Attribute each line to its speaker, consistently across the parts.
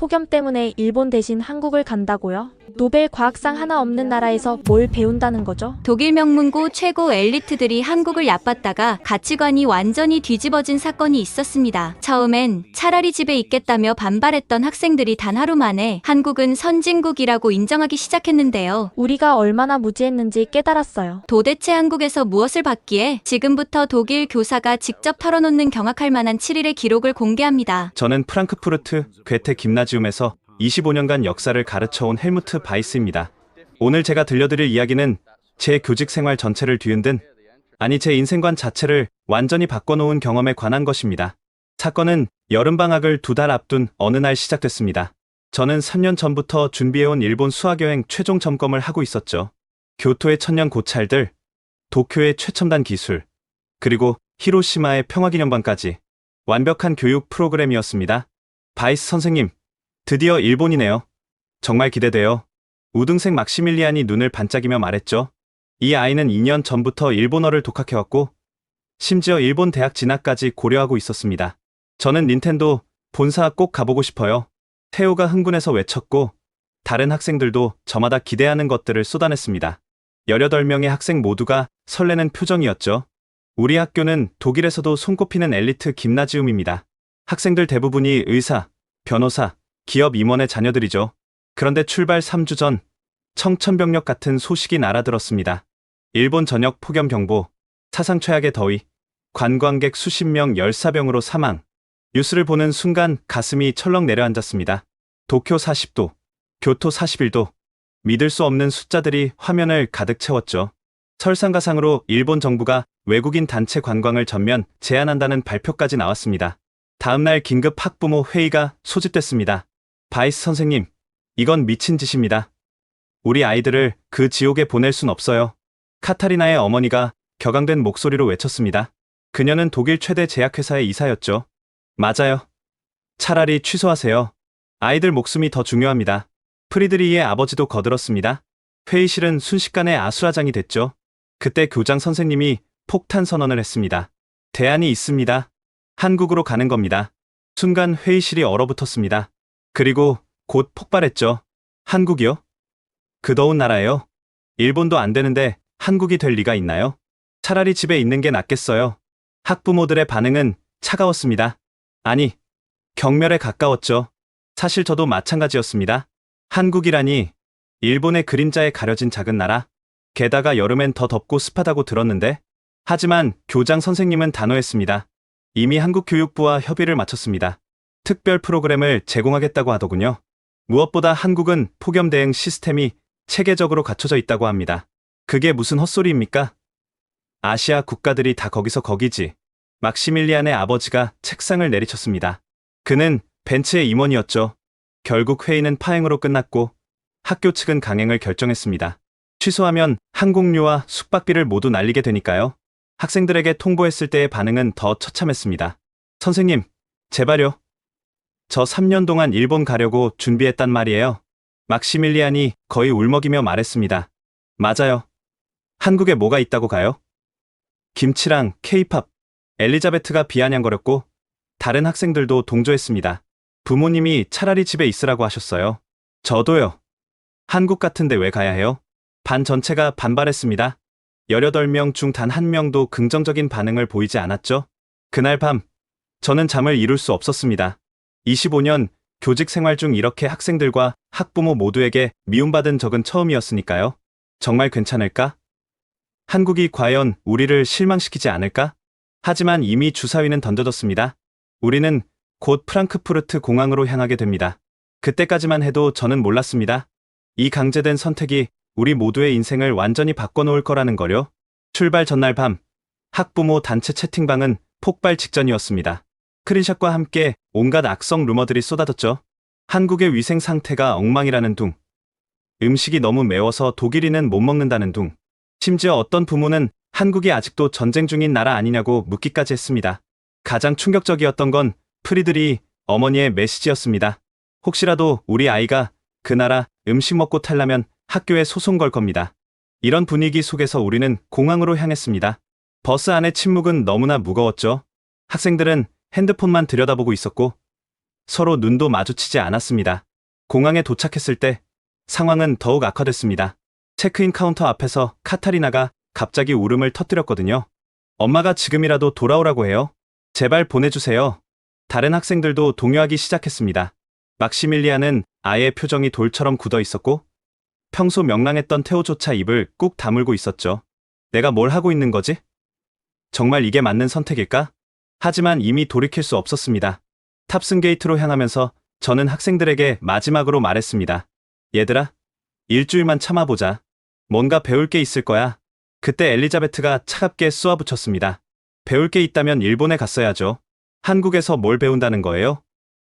Speaker 1: 폭염 때문에 일본 대신 한국을 간다고요? 노벨 과학상 하나 없는 나라에서 뭘 배운다는 거죠?
Speaker 2: 독일 명문고 최고 엘리트들이 한국을 얕봤다가 가치관이 완전히 뒤집어진 사건이 있었습니다. 처음엔 차라리 집에 있겠다며 반발했던 학생들이 단 하루 만에 한국은 선진국이라고 인정하기 시작했는데요.
Speaker 1: 우리가 얼마나 무지했는지 깨달았어요.
Speaker 2: 도대체 한국에서 무엇을 받기에 지금부터 독일 교사가 직접 털어놓는 경악할 만한 7일의 기록을 공개합니다.
Speaker 3: 저는 프랑크푸르트 괴테 김나지움에서 25년간 역사를 가르쳐온 헬무트 바이스입니다. 오늘 제가 들려드릴 이야기는 제 교직 생활 전체를 뒤흔든, 아니 제 인생관 자체를 완전히 바꿔놓은 경험에 관한 것입니다. 사건은 여름방학을 2달 앞둔 어느 날 시작됐습니다. 저는 3년 전부터 준비해온 일본 수학여행 최종 점검을 하고 있었죠. 교토의 천년 고찰들, 도쿄의 최첨단 기술, 그리고 히로시마의 평화기념관까지 완벽한 교육 프로그램이었습니다. 바이스 선생님, 드디어 일본이네요. 정말 기대돼요. 우등생 막시밀리안이 눈을 반짝이며 말했죠. 이 아이는 2년 전부터 일본어를 독학해왔고 심지어 일본 대학 진학까지 고려하고 있었습니다. 저는 닌텐도 본사 꼭 가보고 싶어요. 태호가 흥분해서 외쳤고 다른 학생들도 저마다 기대하는 것들을 쏟아냈습니다. 18명의 학생 모두가 설레는 표정이었죠. 우리 학교는 독일에서도 손꼽히는 엘리트 김나지움입니다. 학생들 대부분이 의사, 변호사, 기업 임원의 자녀들이죠. 그런데 출발 3주 전 청천벽력 같은 소식이 날아들었습니다. 일본 전역 폭염 경보, 사상 최악의 더위, 관광객 수십 명 열사병으로 사망. 뉴스를 보는 순간 가슴이 철렁 내려앉았습니다. 도쿄 40도, 교토 41도. 믿을 수 없는 숫자들이 화면을 가득 채웠죠. 설상가상으로 일본 정부가 외국인 단체 관광을 전면 제한한다는 발표까지 나왔습니다. 다음날 긴급 학부모 회의가 소집됐습니다. 바이스 선생님, 이건 미친 짓입니다. 우리 아이들을 그 지옥에 보낼 순 없어요. 카타리나의 어머니가 격앙된 목소리로 외쳤습니다. 그녀는 독일 최대 제약회사의 이사였죠. 맞아요. 차라리 취소하세요. 아이들 목숨이 더 중요합니다. 프리드리히의 아버지도 거들었습니다. 회의실은 순식간에 아수라장이 됐죠. 그때 교장 선생님이 폭탄 선언을 했습니다. 대안이 있습니다. 한국으로 가는 겁니다. 순간 회의실이 얼어붙었습니다. 그리고 곧 폭발했죠. 한국이요? 그 더운 나라예요. 일본도 안 되는데 한국이 될 리가 있나요? 차라리 집에 있는 게 낫겠어요. 학부모들의 반응은 차가웠습니다. 아니, 경멸에 가까웠죠. 사실 저도 마찬가지였습니다. 한국이라니, 일본의 그림자에 가려진 작은 나라. 게다가 여름엔 더 덥고 습하다고 들었는데. 하지만 교장 선생님은 단호했습니다. 이미 한국교육부와 협의를 마쳤습니다. 특별 프로그램을 제공하겠다고 하더군요. 무엇보다 한국은 폭염 대응 시스템이 체계적으로 갖춰져 있다고 합니다. 그게 무슨 헛소리입니까? 아시아 국가들이 다 거기서 거기지. 막시밀리안의 아버지가 책상을 내리쳤습니다. 그는 벤츠의 임원이었죠. 결국 회의는 파행으로 끝났고 학교 측은 강행을 결정했습니다. 취소하면 항공료와 숙박비를 모두 날리게 되니까요. 학생들에게 통보했을 때의 반응은 더 처참했습니다. 선생님, 제발요. 저 3년 동안 일본 가려고 준비했단 말이에요. 막시밀리안이 거의 울먹이며 말했습니다. 맞아요. 한국에 뭐가 있다고 가요? 김치랑 케이팝. 엘리자베트가 비아냥거렸고 다른 학생들도 동조했습니다. 부모님이 차라리 집에 있으라고 하셨어요. 저도요. 한국 같은데 왜 가야 해요? 반 전체가 반발했습니다. 18명 중 단 한 명도 긍정적인 반응을 보이지 않았죠. 그날 밤, 저는 잠을 이룰 수 없었습니다. 25년 교직 생활 중 이렇게 학생들과 학부모 모두에게 미움받은 적은 처음이었으니까요. 정말 괜찮을까? 한국이 과연 우리를 실망시키지 않을까? 하지만 이미 주사위는 던져졌습니다. 우리는 곧 프랑크푸르트 공항으로 향하게 됩니다. 그때까지만 해도 저는 몰랐습니다. 이 강제된 선택이 우리 모두의 인생을 완전히 바꿔놓을 거라는 거요. 출발 전날 밤, 학부모 단체 채팅방은 폭발 직전이었습니다. 스크린샷과 함께 온갖 악성 루머들이 쏟아졌죠. 한국의 위생 상태가 엉망이라는 둥. 음식이 너무 매워서 독일인은 못 먹는다는 둥. 심지어 어떤 부모는 한국이 아직도 전쟁 중인 나라 아니냐고 묻기까지 했습니다. 가장 충격적이었던 건 프리드리히 어머니의 메시지였습니다. 혹시라도 우리 아이가 그 나라 음식 먹고 탈라면 학교에 소송 걸 겁니다. 이런 분위기 속에서 우리는 공항으로 향했습니다. 버스 안의 침묵은 너무나 무거웠죠. 학생들은 핸드폰만 들여다보고 있었고 서로 눈도 마주치지 않았습니다. 공항에 도착했을 때 상황은 더욱 악화됐습니다. 체크인 카운터 앞에서 카타리나가 갑자기 울음을 터뜨렸거든요. 엄마가 지금이라도 돌아오라고 해요. 제발 보내주세요. 다른 학생들도 동요하기 시작했습니다. 막시밀리안은 아예 표정이 돌처럼 굳어 있었고 평소 명랑했던 테오조차 입을 꾹 다물고 있었죠. 내가 뭘 하고 있는 거지? 정말 이게 맞는 선택일까? 하지만 이미 돌이킬 수 없었습니다. 탑승 게이트로 향하면서 저는 학생들에게 마지막으로 말했습니다. 얘들아, 일주일만 참아보자. 뭔가 배울 게 있을 거야. 그때 엘리자베트가 차갑게 쏘아붙였습니다. 배울 게 있다면 일본에 갔어야죠. 한국에서 뭘 배운다는 거예요?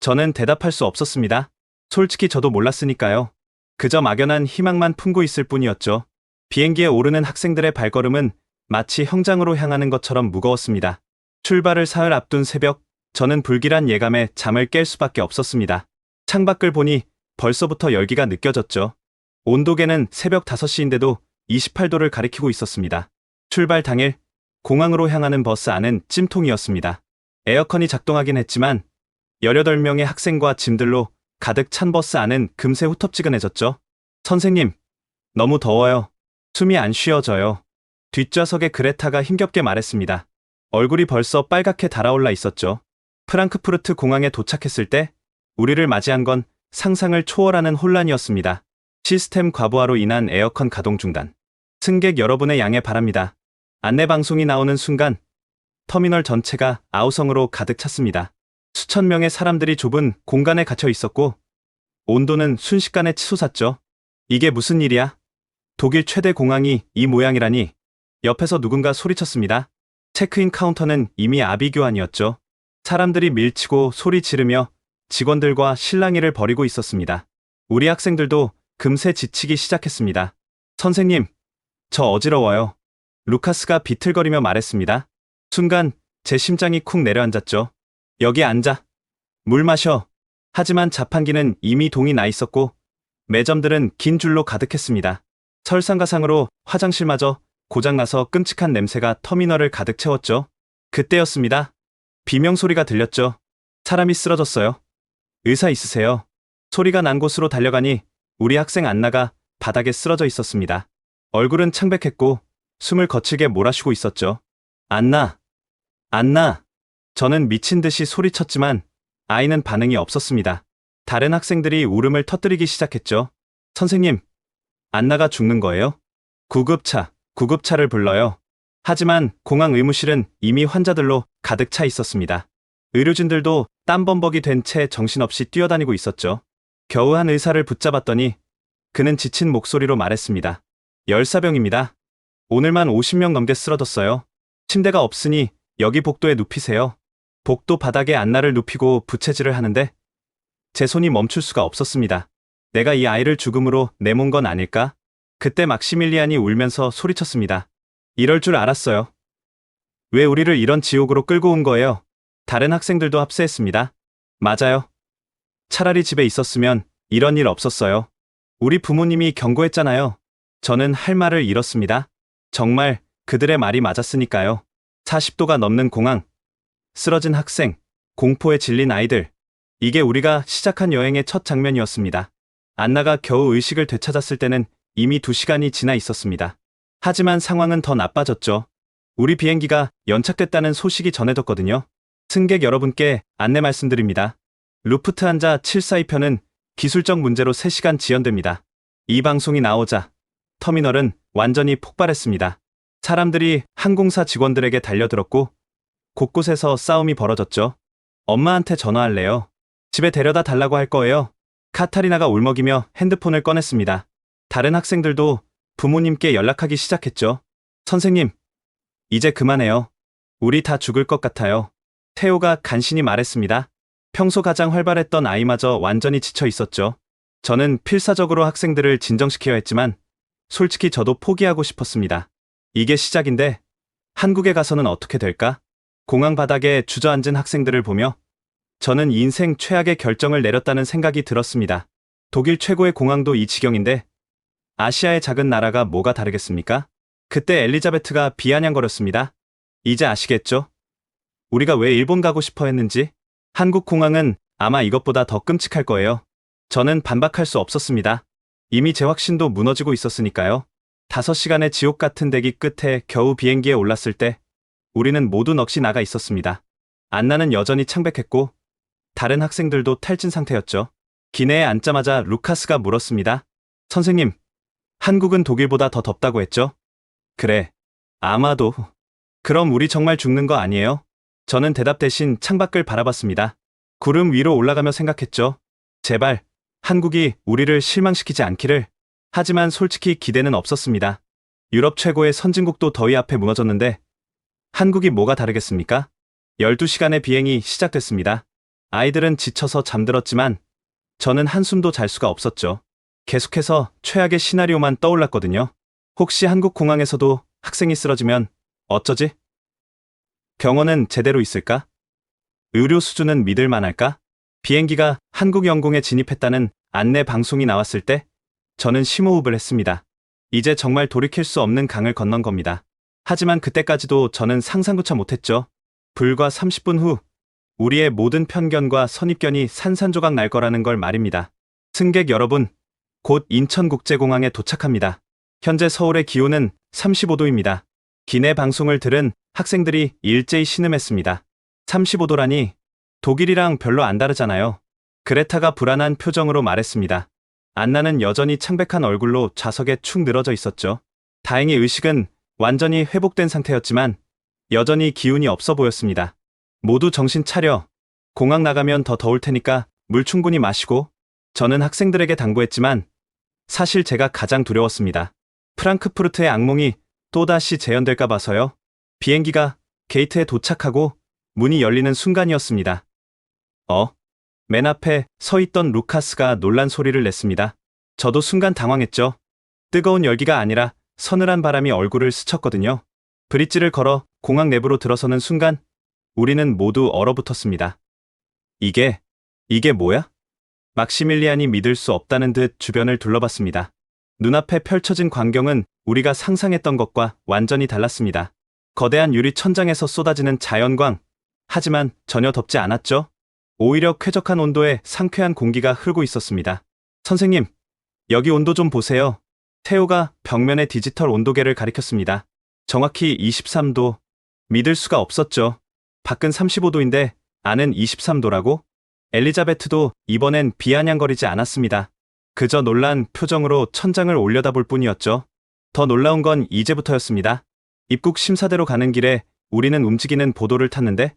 Speaker 3: 저는 대답할 수 없었습니다. 솔직히 저도 몰랐으니까요. 그저 막연한 희망만 품고 있을 뿐이었죠. 비행기에 오르는 학생들의 발걸음은 마치 형장으로 향하는 것처럼 무거웠습니다. 출발을 사흘 앞둔 새벽, 저는 불길한 예감에 잠을 깰 수밖에 없었습니다. 창밖을 보니 벌써부터 열기가 느껴졌죠. 온도계는 새벽 5시인데도 28도를 가리키고 있었습니다. 출발 당일, 공항으로 향하는 버스 안은 찜통이었습니다. 에어컨이 작동하긴 했지만 18명의 학생과 짐들로 가득 찬 버스 안은 금세 후텁지근해졌죠. 선생님, 너무 더워요. 숨이 안 쉬어져요. 뒷좌석의 그레타가 힘겹게 말했습니다. 얼굴이 벌써 빨갛게 달아올라 있었죠. 프랑크푸르트 공항에 도착했을 때 우리를 맞이한 건 상상을 초월하는 혼란이었습니다. 시스템 과부하로 인한 에어컨 가동 중단. 승객 여러분의 양해 바랍니다. 안내방송이 나오는 순간 터미널 전체가 아우성으로 가득 찼습니다. 수천 명의 사람들이 좁은 공간에 갇혀 있었고 온도는 순식간에 치솟았죠. 이게 무슨 일이야? 독일 최대 공항이 이 모양이라니. 옆에서 누군가 소리쳤습니다. 체크인 카운터는 이미 아비규환이었죠. 사람들이 밀치고 소리 지르며 직원들과 실랑이를 벌이고 있었습니다. 우리 학생들도 금세 지치기 시작했습니다. 선생님, 저 어지러워요. 루카스가 비틀거리며 말했습니다. 순간 제 심장이 쿵 내려앉았죠. 여기 앉아. 물 마셔. 하지만 자판기는 이미 동이 나 있었고 매점들은 긴 줄로 가득했습니다. 설상가상으로 화장실마저 고장나서 끔찍한 냄새가 터미널을 가득 채웠죠. 그때였습니다. 비명소리가 들렸죠. 사람이 쓰러졌어요. 의사 있으세요? 소리가 난 곳으로 달려가니 우리 학생 안나가 바닥에 쓰러져 있었습니다. 얼굴은 창백했고 숨을 거칠게 몰아쉬고 있었죠. 안나! 안나! 저는 미친 듯이 소리쳤지만 아이는 반응이 없었습니다. 다른 학생들이 울음을 터뜨리기 시작했죠. 선생님, 안나가 죽는 거예요? 구급차를 불러요. 하지만 공항 의무실은 이미 환자들로 가득 차 있었습니다. 의료진들도 땀범벅이 된 채 정신없이 뛰어다니고 있었죠. 겨우 한 의사를 붙잡았더니 그는 지친 목소리로 말했습니다. 열사병입니다. 오늘만 50명 넘게 쓰러졌어요. 침대가 없으니 여기 복도에 눕히세요. 복도 바닥에 안나를 눕히고 부채질을 하는데 제 손이 멈출 수가 없었습니다. 내가 이 아이를 죽음으로 내몬 건 아닐까? 그때 막시밀리안이 울면서 소리쳤습니다. 이럴 줄 알았어요. 왜 우리를 이런 지옥으로 끌고 온 거예요? 다른 학생들도 합세했습니다. 맞아요. 차라리 집에 있었으면 이런 일 없었어요. 우리 부모님이 경고했잖아요. 저는 할 말을 잃었습니다. 정말 그들의 말이 맞았으니까요. 40도가 넘는 공항, 쓰러진 학생, 공포에 질린 아이들. 이게 우리가 시작한 여행의 첫 장면이었습니다. 안나가 겨우 의식을 되찾았을 때는 이미 2시간이 지나 있었습니다. 하지만 상황은 더 나빠졌죠. 우리 비행기가 연착됐다는 소식이 전해졌거든요. 승객 여러분께 안내 말씀드립니다. 루프트한자 742편은 기술적 문제로 3시간 지연됩니다. 이 방송이 나오자 터미널은 완전히 폭발했습니다. 사람들이 항공사 직원들에게 달려들었고 곳곳에서 싸움이 벌어졌죠. 엄마한테 전화할래요. 집에 데려다 달라고 할 거예요. 카타리나가 울먹이며 핸드폰을 꺼냈습니다. 다른 학생들도 부모님께 연락하기 시작했죠. 선생님, 이제 그만해요. 우리 다 죽을 것 같아요. 테오가 간신히 말했습니다. 평소 가장 활발했던 아이마저 완전히 지쳐 있었죠. 저는 필사적으로 학생들을 진정시켜야 했지만 솔직히 저도 포기하고 싶었습니다. 이게 시작인데 한국에 가서는 어떻게 될까? 공항 바닥에 주저앉은 학생들을 보며 저는 인생 최악의 결정을 내렸다는 생각이 들었습니다. 독일 최고의 공항도 이 지경인데 아시아의 작은 나라가 뭐가 다르겠습니까? 그때 엘리자베트가 비아냥거렸습니다. 이제 아시겠죠? 우리가 왜 일본 가고 싶어 했는지? 한국 공항은 아마 이것보다 더 끔찍할 거예요. 저는 반박할 수 없었습니다. 이미 제 확신도 무너지고 있었으니까요. 5시간의 지옥 같은 대기 끝에 겨우 비행기에 올랐을 때 우리는 모두 넋이 나가 있었습니다. 안나는 여전히 창백했고 다른 학생들도 탈진 상태였죠. 기내에 앉자마자 루카스가 물었습니다. 선생님, 한국은 독일보다 더 덥다고 했죠? 그래, 아마도. 그럼 우리 정말 죽는 거 아니에요? 저는 대답 대신 창밖을 바라봤습니다. 구름 위로 올라가며 생각했죠. 제발, 한국이 우리를 실망시키지 않기를. 하지만 솔직히 기대는 없었습니다. 유럽 최고의 선진국도 더위 앞에 무너졌는데 한국이 뭐가 다르겠습니까? 12시간의 비행이 시작됐습니다. 아이들은 지쳐서 잠들었지만 저는 한숨도 잘 수가 없었죠. 계속해서 최악의 시나리오만 떠올랐거든요. 혹시 한국 공항에서도 학생이 쓰러지면 어쩌지? 병원은 제대로 있을까? 의료 수준은 믿을 만할까? 비행기가 한국 영공에 진입했다는 안내 방송이 나왔을 때 저는 심호흡을 했습니다. 이제 정말 돌이킬 수 없는 강을 건넌 겁니다. 하지만 그때까지도 저는 상상조차 못했죠. 불과 30분 후 우리의 모든 편견과 선입견이 산산조각 날 거라는 걸 말입니다. 승객 여러분, 곧 인천국제공항에 도착합니다. 현재 서울의 기온은 35도입니다. 기내 방송을 들은 학생들이 일제히 신음했습니다. 35도라니 독일이랑 별로 안 다르잖아요. 그레타가 불안한 표정으로 말했습니다. 안나는 여전히 창백한 얼굴로 좌석에 축 늘어져 있었죠. 다행히 의식은 완전히 회복된 상태였지만 여전히 기운이 없어 보였습니다. 모두 정신 차려. 공항 나가면 더 더울 테니까 물 충분히 마시고. 저는 학생들에게 당부했지만 사실 제가 가장 두려웠습니다. 프랑크푸르트의 악몽이 또다시 재현될까 봐서요. 비행기가 게이트에 도착하고 문이 열리는 순간이었습니다. 맨 앞에 서 있던 루카스가 놀란 소리를 냈습니다. 저도 순간 당황했죠. 뜨거운 열기가 아니라 서늘한 바람이 얼굴을 스쳤거든요. 브릿지를 걸어 공항 내부로 들어서는 순간 우리는 모두 얼어붙었습니다. 이게 뭐야? 막시밀리안이 믿을 수 없다는 듯 주변을 둘러봤습니다. 눈앞에 펼쳐진 광경은 우리가 상상했던 것과 완전히 달랐습니다. 거대한 유리 천장에서 쏟아지는 자연광. 하지만 전혀 덥지 않았죠. 오히려 쾌적한 온도에 상쾌한 공기가 흐르고 있었습니다. 선생님, 여기 온도 좀 보세요. 테오가 벽면에 디지털 온도계를 가리켰습니다. 정확히 23도. 믿을 수가 없었죠. 밖은 35도인데 안은 23도라고? 엘리자베트도 이번엔 비아냥거리지 않았습니다. 그저 놀란 표정으로 천장을 올려다볼 뿐이었죠. 더 놀라운 건 이제부터였습니다. 입국 심사대로 가는 길에 우리는 움직이는 보도를 탔는데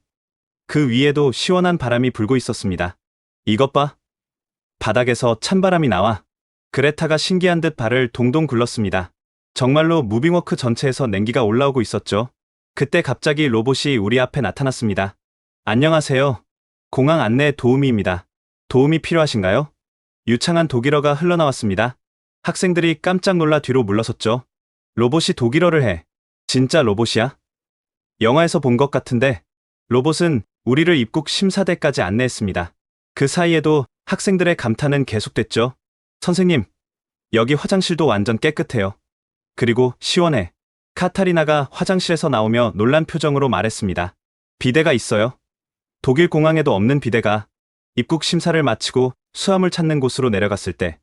Speaker 3: 그 위에도 시원한 바람이 불고 있었습니다. 이것 봐. 바닥에서 찬바람이 나와. 그레타가 신기한 듯 발을 동동 굴렀습니다. 정말로 무빙워크 전체에서 냉기가 올라오고 있었죠. 그때 갑자기 로봇이 우리 앞에 나타났습니다. 안녕하세요. 공항 안내 도우미입니다. 도움이 필요하신가요? 유창한 독일어가 흘러나왔습니다. 학생들이 깜짝 놀라 뒤로 물러섰죠. 로봇이 독일어를 해. 진짜 로봇이야? 영화에서 본 것 같은데. 로봇은 우리를 입국 심사대까지 안내했습니다. 그 사이에도 학생들의 감탄은 계속됐죠. 선생님, 여기 화장실도 완전 깨끗해요. 그리고 시원해. 카타리나가 화장실에서 나오며 놀란 표정으로 말했습니다. 비데가 있어요. 독일 공항에도 없는 비데가. 입국 심사를 마치고 수화물 찾는 곳으로 내려갔을 때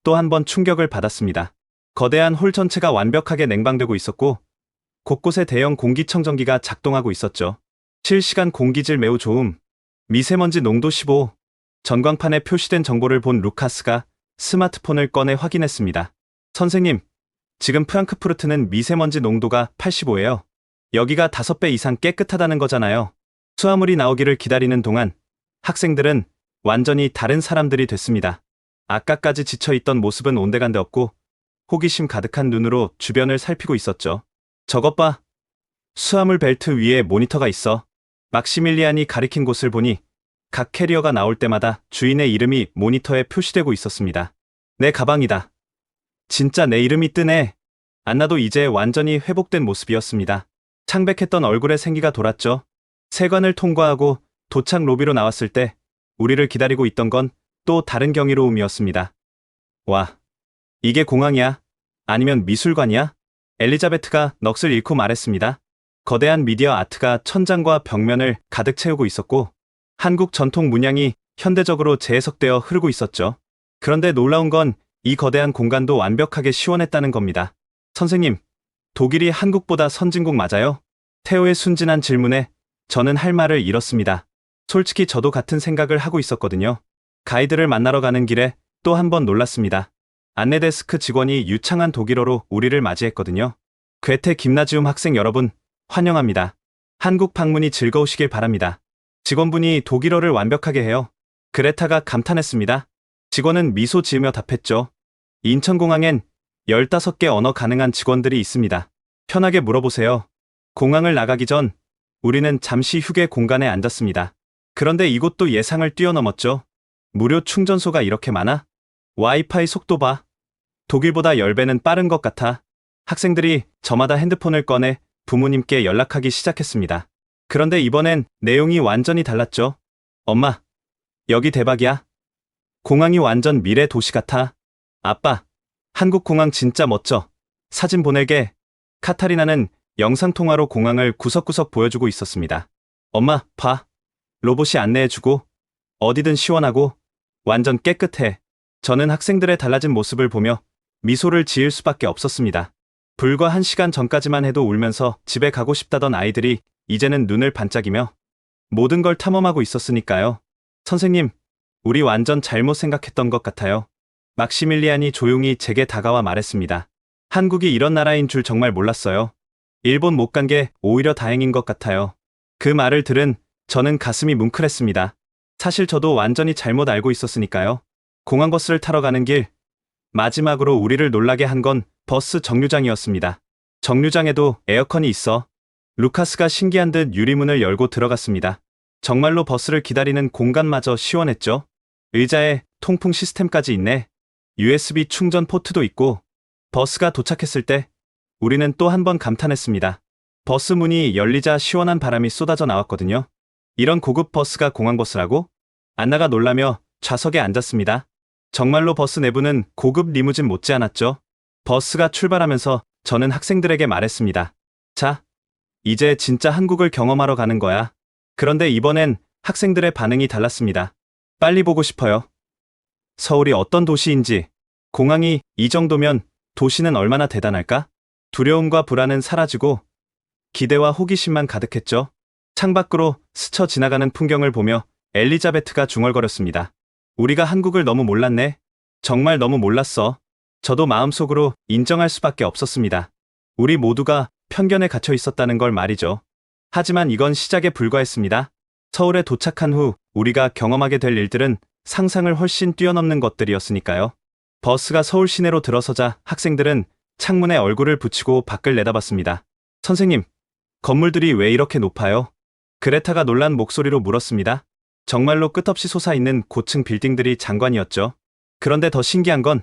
Speaker 3: 또 한 번 충격을 받았습니다. 거대한 홀 전체가 완벽하게 냉방되고 있었고 곳곳에 대형 공기청정기가 작동하고 있었죠. 실시간 공기질 매우 좋음. 미세먼지 농도 15. 전광판에 표시된 정보를 본 루카스가 스마트폰을 꺼내 확인했습니다. 선생님, 지금 프랑크푸르트는 미세먼지 농도가 85예요. 여기가 5배 이상 깨끗하다는 거잖아요. 수화물이 나오기를 기다리는 동안 학생들은 완전히 다른 사람들이 됐습니다. 아까까지 지쳐있던 모습은 온데간데 없고 호기심 가득한 눈으로 주변을 살피고 있었죠. 저것 봐. 수화물 벨트 위에 모니터가 있어. 막시밀리안이 가리킨 곳을 보니 각 캐리어가 나올 때마다 주인의 이름이 모니터에 표시되고 있었습니다. 내 가방이다. 진짜 내 이름이 뜨네. 안나도 이제 완전히 회복된 모습이었습니다. 창백했던 얼굴에 생기가 돌았죠. 세관을 통과하고 도착 로비로 나왔을 때 우리를 기다리고 있던 건 또 다른 경이로움이었습니다. 와, 이게 공항이야? 아니면 미술관이야? 엘리자베트가 넋을 잃고 말했습니다. 거대한 미디어 아트가 천장과 벽면을 가득 채우고 있었고 한국 전통 문양이 현대적으로 재해석되어 흐르고 있었죠. 그런데 놀라운 건 이 거대한 공간도 완벽하게 시원했다는 겁니다. 선생님, 독일이 한국보다 선진국 맞아요? 태호의 순진한 질문에 저는 할 말을 잃었습니다. 솔직히 저도 같은 생각을 하고 있었거든요. 가이드를 만나러 가는 길에 또 한 번 놀랐습니다. 안내데스크 직원이 유창한 독일어로 우리를 맞이했거든요. 괴테 김나지움 학생 여러분, 환영합니다. 한국 방문이 즐거우시길 바랍니다. 직원분이 독일어를 완벽하게 해요. 그레타가 감탄했습니다. 직원은 미소 지으며 답했죠. 인천공항엔 15개 언어 가능한 직원들이 있습니다. 편하게 물어보세요. 공항을 나가기 전 우리는 잠시 휴게 공간에 앉았습니다. 그런데 이곳도 예상을 뛰어넘었죠. 무료 충전소가 이렇게 많아? 와이파이 속도 봐. 독일보다 10배는 빠른 것 같아. 학생들이 저마다 핸드폰을 꺼내 부모님께 연락하기 시작했습니다. 그런데 이번엔 내용이 완전히 달랐죠. 엄마, 여기 대박이야. 공항이 완전 미래 도시 같아. 아빠, 한국 공항 진짜 멋져. 사진 보낼게. 카타리나는 영상통화로 공항을 구석구석 보여주고 있었습니다. 엄마, 봐. 로봇이 안내해주고 어디든 시원하고 완전 깨끗해. 저는 학생들의 달라진 모습을 보며 미소를 지을 수밖에 없었습니다. 불과 1시간 전까지만 해도 울면서 집에 가고 싶다던 아이들이 이제는 눈을 반짝이며 모든 걸 탐험하고 있었으니까요. 선생님, 우리 완전 잘못 생각했던 것 같아요. 막시밀리안이 조용히 제게 다가와 말했습니다. 한국이 이런 나라인 줄 정말 몰랐어요. 일본 못 간 게 오히려 다행인 것 같아요. 그 말을 들은 저는 가슴이 뭉클했습니다. 사실 저도 완전히 잘못 알고 있었으니까요. 공항버스를 타러 가는 길, 마지막으로 우리를 놀라게 한 건 버스 정류장이었습니다. 정류장에도 에어컨이 있어. 루카스가 신기한 듯 유리문을 열고 들어갔습니다. 정말로 버스를 기다리는 공간마저 시원했죠. 의자에 통풍 시스템까지 있네. USB 충전 포트도 있고. 버스가 도착했을 때 우리는 또 한 번 감탄했습니다. 버스 문이 열리자 시원한 바람이 쏟아져 나왔거든요. 이런 고급 버스가 공항버스라고? 안나가 놀라며 좌석에 앉았습니다. 정말로 버스 내부는 고급 리무진 못지않았죠. 버스가 출발하면서 저는 학생들에게 말했습니다. 자, 이제 진짜 한국을 경험하러 가는 거야. 그런데 이번엔 학생들의 반응이 달랐습니다. 빨리 보고 싶어요. 서울이 어떤 도시인지, 공항이 이 정도면 도시는 얼마나 대단할까? 두려움과 불안은 사라지고 기대와 호기심만 가득했죠. 창밖으로 스쳐 지나가는 풍경을 보며 엘리자베트가 중얼거렸습니다. 우리가 한국을 너무 몰랐네. 정말 너무 몰랐어. 저도 마음속으로 인정할 수밖에 없었습니다. 우리 모두가 편견에 갇혀 있었다는 걸 말이죠. 하지만 이건 시작에 불과했습니다. 서울에 도착한 후 우리가 경험하게 될 일들은 상상을 훨씬 뛰어넘는 것들이었으니까요. 버스가 서울 시내로 들어서자 학생들은 창문에 얼굴을 붙이고 밖을 내다봤습니다. 선생님, 건물들이 왜 이렇게 높아요? 그레타가 놀란 목소리로 물었습니다. 정말로 끝없이 솟아있는 고층 빌딩들이 장관이었죠. 그런데 더 신기한 건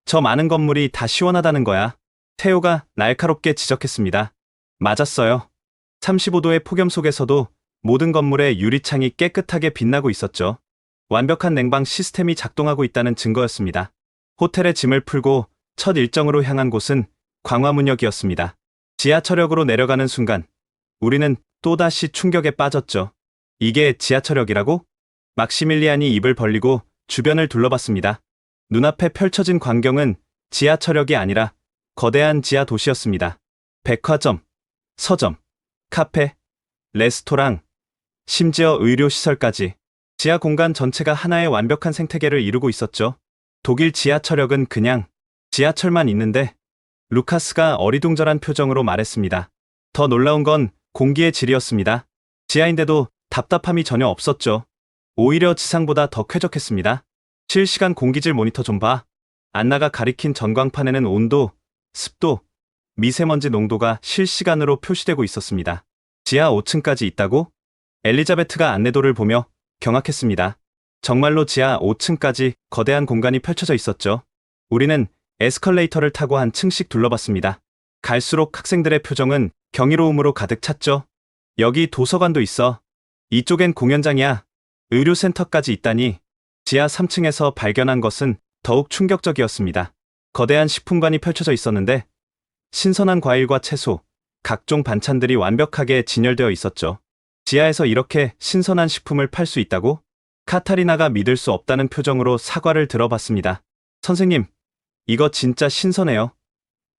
Speaker 3: 저 많은 건물이 다 시원하다는 거야. 태호가 날카롭게 지적했습니다. 맞았어요. 35도의 폭염 속에서도 모든 건물의 유리창이 깨끗하게 빛나고 있었죠. 완벽한 냉방 시스템이 작동하고 있다는 증거였습니다. 호텔에 짐을 풀고 첫 일정으로 향한 곳은 광화문역이었습니다. 지하철역으로 내려가는 순간 우리는 또다시 충격에 빠졌죠. 이게 지하철역이라고? 막시밀리안이 입을 벌리고 주변을 둘러봤습니다. 눈앞에 펼쳐진 광경은 지하철역이 아니라 거대한 지하 도시였습니다. 백화점, 서점, 카페, 레스토랑, 심지어 의료시설까지 지하 공간 전체가 하나의 완벽한 생태계를 이루고 있었죠. 독일 지하철역은 그냥 지하철만 있는데 루카스가 어리둥절한 표정으로 말했습니다. 더 놀라운 건 공기의 질이었습니다. 지하인데도 답답함이 전혀 없었죠. 오히려 지상보다 더 쾌적했습니다. 실시간 공기질 모니터 좀 봐. 안나가 가리킨 전광판에는 온도, 습도, 미세먼지 농도가 실시간으로 표시되고 있었습니다. 지하 5층까지 있다고? 엘리자베트가 안내도를 보며 경악했습니다. 정말로 지하 5층까지 거대한 공간이 펼쳐져 있었죠. 우리는 에스컬레이터를 타고 한 층씩 둘러봤습니다. 갈수록 학생들의 표정은 경이로움으로 가득 찼죠. 여기 도서관도 있어. 이쪽엔 공연장이야. 의료센터까지 있다니. 지하 3층에서 발견한 것은 더욱 충격적이었습니다. 거대한 식품관이 펼쳐져 있었는데 신선한 과일과 채소, 각종 반찬들이 완벽하게 진열되어 있었죠. 지하에서 이렇게 신선한 식품을 팔 수 있다고? 카타리나가 믿을 수 없다는 표정으로 사과를 들어봤습니다. 선생님, 이거 진짜 신선해요.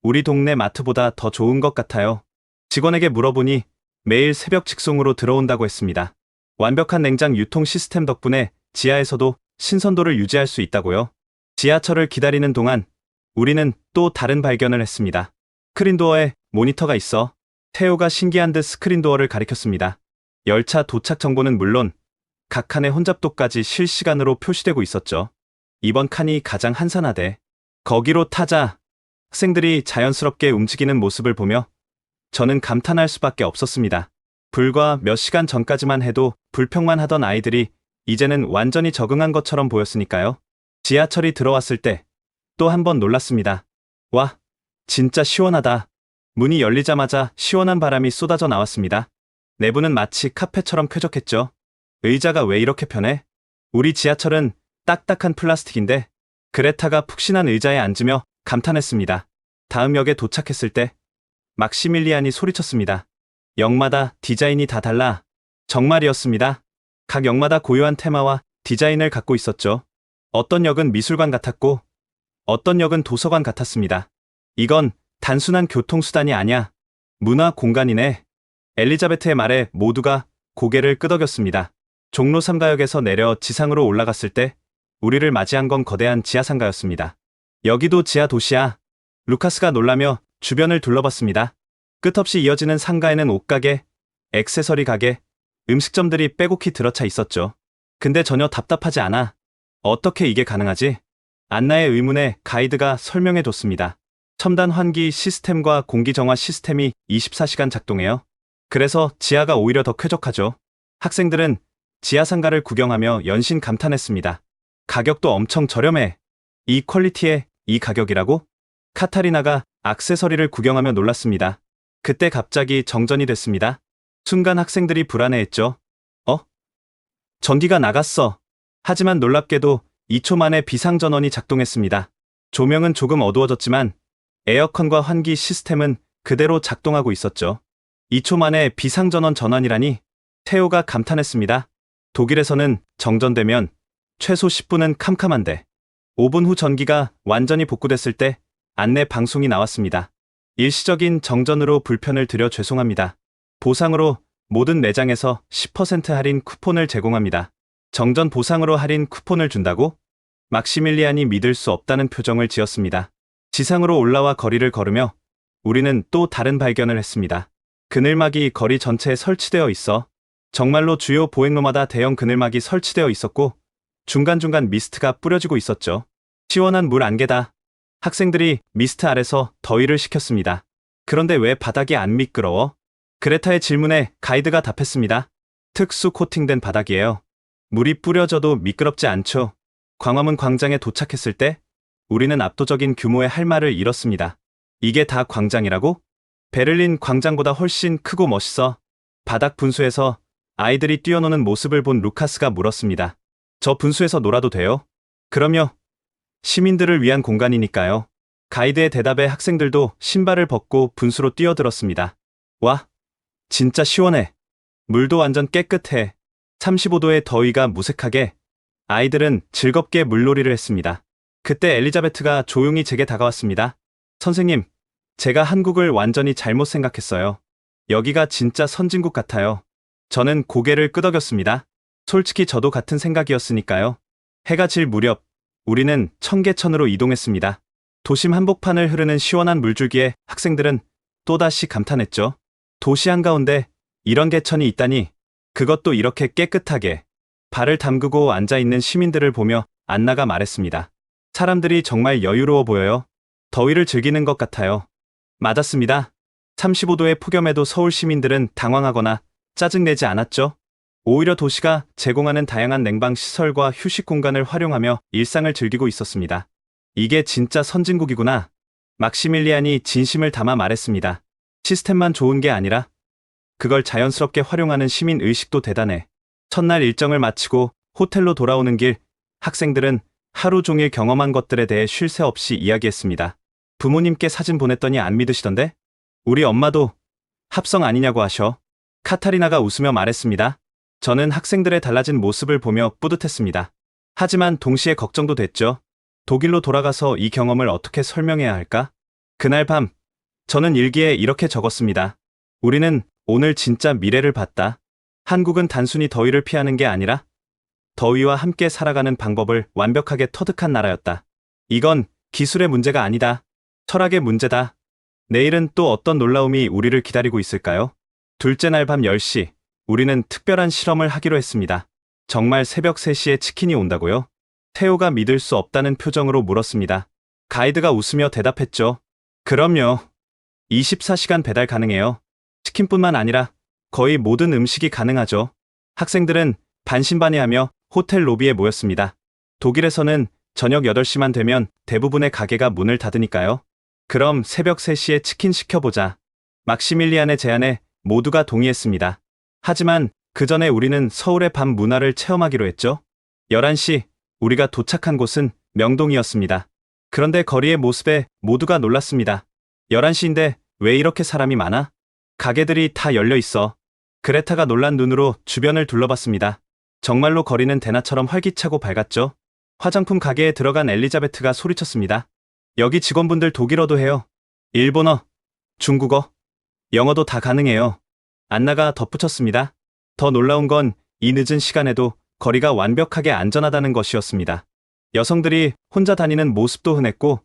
Speaker 3: 우리 동네 마트보다 더 좋은 것 같아요. 직원에게 물어보니 매일 새벽 직송으로 들어온다고 했습니다. 완벽한 냉장 유통 시스템 덕분에 지하에서도 신선도를 유지할 수 있다고요. 지하철을 기다리는 동안 우리는 또 다른 발견을 했습니다. 스크린도어에 모니터가 있어 태호가 신기한 듯 스크린도어를 가리켰습니다. 열차 도착 정보는 물론 각 칸의 혼잡도까지 실시간으로 표시되고 있었죠. 이번 칸이 가장 한산하대. 거기로 타자 학생들이 자연스럽게 움직이는 모습을 보며 저는 감탄할 수밖에 없었습니다. 불과 몇 시간 전까지만 해도 불평만 하던 아이들이 이제는 완전히 적응한 것처럼 보였으니까요. 지하철이 들어왔을 때 또 한 번 놀랐습니다. 와, 진짜 시원하다. 문이 열리자마자 시원한 바람이 쏟아져 나왔습니다. 내부는 마치 카페처럼 쾌적했죠. 의자가 왜 이렇게 편해? 우리 지하철은 딱딱한 플라스틱인데 그레타가 푹신한 의자에 앉으며 감탄했습니다. 다음 역에 도착했을 때 막시밀리안이 소리쳤습니다. 역마다 디자인이 다 달라. 정말이었습니다. 각 역마다 고유한 테마와 디자인을 갖고 있었죠. 어떤 역은 미술관 같았고 어떤 역은 도서관 같았습니다. 이건 단순한 교통수단이 아니야. 문화 공간이네. 엘리자베트의 말에 모두가 고개를 끄덕였습니다. 종로 3가역에서 내려 지상으로 올라갔을 때 우리를 맞이한 건 거대한 지하상가였습니다. 여기도 지하 도시야. 루카스가 놀라며 주변을 둘러봤습니다. 끝없이 이어지는 상가에는 옷가게, 액세서리 가게, 음식점들이 빼곡히 들어차 있었죠. 근데 전혀 답답하지 않아. 어떻게 이게 가능하지? 안나의 의문에 가이드가 설명해줬습니다. 첨단 환기 시스템과 공기 정화 시스템이 24시간 작동해요. 그래서 지하가 오히려 더 쾌적하죠. 학생들은 지하상가를 구경하며 연신 감탄했습니다. 가격도 엄청 저렴해. 이 퀄리티에 이 가격이라고? 카타리나가 액세서리를 구경하며 놀랐습니다. 그때 갑자기 정전이 됐습니다. 순간 학생들이 불안해했죠. 전기가 나갔어. 하지만 놀랍게도 2초 만에 비상전원이 작동했습니다. 조명은 조금 어두워졌지만 에어컨과 환기 시스템은 그대로 작동하고 있었죠. 2초 만에 비상전원 전환이라니? 태호가 감탄했습니다. 독일에서는 정전되면 최소 10분은 캄캄한데 5분 후 전기가 완전히 복구됐을 때 안내 방송이 나왔습니다. 일시적인 정전으로 불편을 드려 죄송합니다. 보상으로 모든 매장에서 10% 할인 쿠폰을 제공합니다. 정전 보상으로 할인 쿠폰을 준다고? 막시밀리안이 믿을 수 없다는 표정을 지었습니다. 지상으로 올라와 거리를 걸으며 우리는 또 다른 발견을 했습니다. 그늘막이 거리 전체에 설치되어 있어 정말로 주요 보행로마다 대형 그늘막이 설치되어 있었고 중간중간 미스트가 뿌려지고 있었죠. 시원한 물 안개다. 학생들이 미스트 아래서 더위를 식혔습니다. 그런데 왜 바닥이 안 미끄러워? 그레타의 질문에 가이드가 답했습니다. 특수 코팅된 바닥이에요. 물이 뿌려져도 미끄럽지 않죠. 광화문 광장에 도착했을 때 우리는 압도적인 규모의 할 말을 잃었습니다. 이게 다 광장이라고? 베를린 광장보다 훨씬 크고 멋있어. 바닥 분수에서 아이들이 뛰어노는 모습을 본 루카스가 물었습니다. 저 분수에서 놀아도 돼요? 그럼요. 시민들을 위한 공간이니까요. 가이드의 대답에 학생들도 신발을 벗고 분수로 뛰어들었습니다. 와, 진짜 시원해. 물도 완전 깨끗해. 35도의 더위가 무색하게 아이들은 즐겁게 물놀이를 했습니다. 그때 엘리자베트가 조용히 제게 다가왔습니다. 선생님, 제가 한국을 완전히 잘못 생각했어요. 여기가 진짜 선진국 같아요. 저는 고개를 끄덕였습니다. 솔직히 저도 같은 생각이었으니까요. 해가 질 무렵 우리는 청계천으로 이동했습니다. 도심 한복판을 흐르는 시원한 물줄기에 학생들은 또다시 감탄했죠. 도시 한가운데 이런 개천이 있다니. 그것도 이렇게 깨끗하게. 발을 담그고 앉아있는 시민들을 보며 안나가 말했습니다. 사람들이 정말 여유로워 보여요. 더위를 즐기는 것 같아요. 맞았습니다. 35도의 폭염에도 서울 시민들은 당황하거나 짜증내지 않았죠. 오히려 도시가 제공하는 다양한 냉방 시설과 휴식 공간을 활용하며 일상을 즐기고 있었습니다. 이게 진짜 선진국이구나. 막시밀리안이 진심을 담아 말했습니다. 시스템만 좋은 게 아니라 그걸 자연스럽게 활용하는 시민 의식도 대단해. 첫날 일정을 마치고 호텔로 돌아오는 길, 학생들은 하루 종일 경험한 것들에 대해 쉴 새 없이 이야기했습니다. 부모님께 사진 보냈더니 안 믿으시던데? 우리 엄마도 합성 아니냐고 하셔. 카타리나가 웃으며 말했습니다. 저는 학생들의 달라진 모습을 보며 뿌듯했습니다. 하지만 동시에 걱정도 됐죠. 독일로 돌아가서 이 경험을 어떻게 설명해야 할까? 그날 밤, 저는 일기에 이렇게 적었습니다. 우리는 오늘 진짜 미래를 봤다. 한국은 단순히 더위를 피하는 게 아니라 더위와 함께 살아가는 방법을 완벽하게 터득한 나라였다. 이건 기술의 문제가 아니다. 철학의 문제다. 내일은 또 어떤 놀라움이 우리를 기다리고 있을까요? 둘째 날 밤 10시, 우리는 특별한 실험을 하기로 했습니다. 정말 새벽 3시에 치킨이 온다고요? 태호가 믿을 수 없다는 표정으로 물었습니다. 가이드가 웃으며 대답했죠. 그럼요. 24시간 배달 가능해요. 치킨뿐만 아니라 거의 모든 음식이 가능하죠. 학생들은 반신반의하며 호텔 로비에 모였습니다. 독일에서는 저녁 8시만 되면 대부분의 가게가 문을 닫으니까요. 그럼 새벽 3시에 치킨 시켜보자. 막시밀리안의 제안에 모두가 동의했습니다. 하지만 그 전에 우리는 서울의 밤 문화를 체험하기로 했죠. 11시, 우리가 도착한 곳은 명동이었습니다. 그런데 거리의 모습에 모두가 놀랐습니다. 11시인데 왜 이렇게 사람이 많아? 가게들이 다 열려 있어. 그레타가 놀란 눈으로 주변을 둘러봤습니다. 정말로 거리는 대낮처럼 활기차고 밝았죠. 화장품 가게에 들어간 엘리자베트가 소리쳤습니다. 여기 직원분들 독일어도 해요. 일본어, 중국어, 영어도 다 가능해요. 안나가 덧붙였습니다. 더 놀라운 건 이 늦은 시간에도 거리가 완벽하게 안전하다는 것이었습니다. 여성들이 혼자 다니는 모습도 흔했고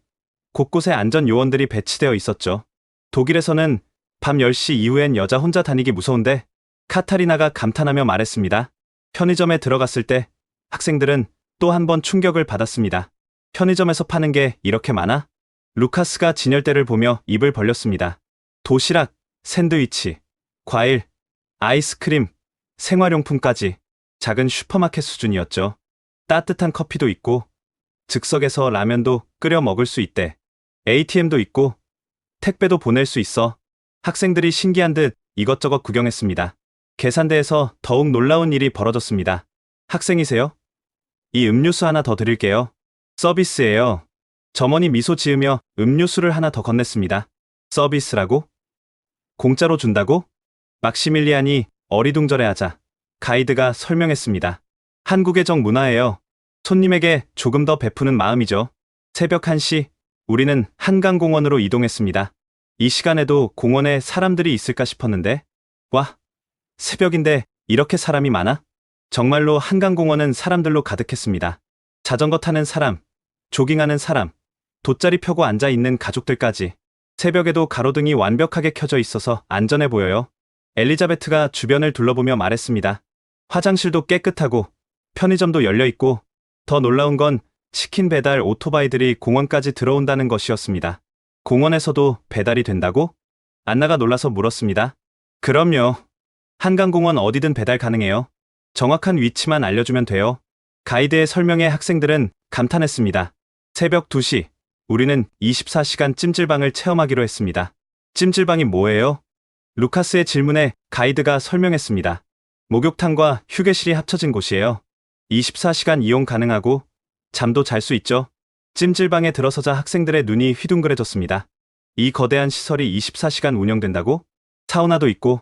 Speaker 3: 곳곳에 안전 요원들이 배치되어 있었죠. 독일에서는 밤 10시 이후엔 여자 혼자 다니기 무서운데 카타리나가 감탄하며 말했습니다. 편의점에 들어갔을 때 학생들은 또 한 번 충격을 받았습니다. 편의점에서 파는 게 이렇게 많아? 루카스가 진열대를 보며 입을 벌렸습니다. 도시락, 샌드위치, 과일, 아이스크림, 생활용품까지 작은 슈퍼마켓 수준이었죠. 따뜻한 커피도 있고 즉석에서 라면도 끓여 먹을 수 있대. ATM도 있고 택배도 보낼 수 있어. 학생들이 신기한 듯 이것저것 구경했습니다. 계산대에서 더욱 놀라운 일이 벌어졌습니다. 학생이세요? 이 음료수 하나 더 드릴게요. 서비스예요. 점원이 미소 지으며 음료수를 하나 더 건넸습니다. 서비스라고? 공짜로 준다고? 막시밀리안이 어리둥절해하자 가이드가 설명했습니다. 한국의 정문화예요. 손님에게 조금 더 베푸는 마음이죠. 새벽 1시, 우리는 한강공원으로 이동했습니다. 이 시간에도 공원에 사람들이 있을까 싶었는데, 와, 새벽인데 이렇게 사람이 많아? 정말로 한강공원은 사람들로 가득했습니다. 자전거 타는 사람, 조깅하는 사람, 돗자리 펴고 앉아 있는 가족들까지. 새벽에도 가로등이 완벽하게 켜져 있어서 안전해 보여요. 엘리자베트가 주변을 둘러보며 말했습니다. 화장실도 깨끗하고 편의점도 열려 있고 더 놀라운 건 치킨 배달 오토바이들이 공원까지 들어온다는 것이었습니다. 공원에서도 배달이 된다고? 안나가 놀라서 물었습니다. 그럼요. 한강공원 어디든 배달 가능해요. 정확한 위치만 알려주면 돼요. 가이드의 설명에 학생들은 감탄했습니다. 새벽 2시, 우리는 24시간 찜질방을 체험하기로 했습니다. 찜질방이 뭐예요? 루카스의 질문에 가이드가 설명했습니다. 목욕탕과 휴게실이 합쳐진 곳이에요. 24시간 이용 가능하고 잠도 잘 수 있죠. 찜질방에 들어서자 학생들의 눈이 휘둥그레졌습니다. 이 거대한 시설이 24시간 운영된다고? 사우나도 있고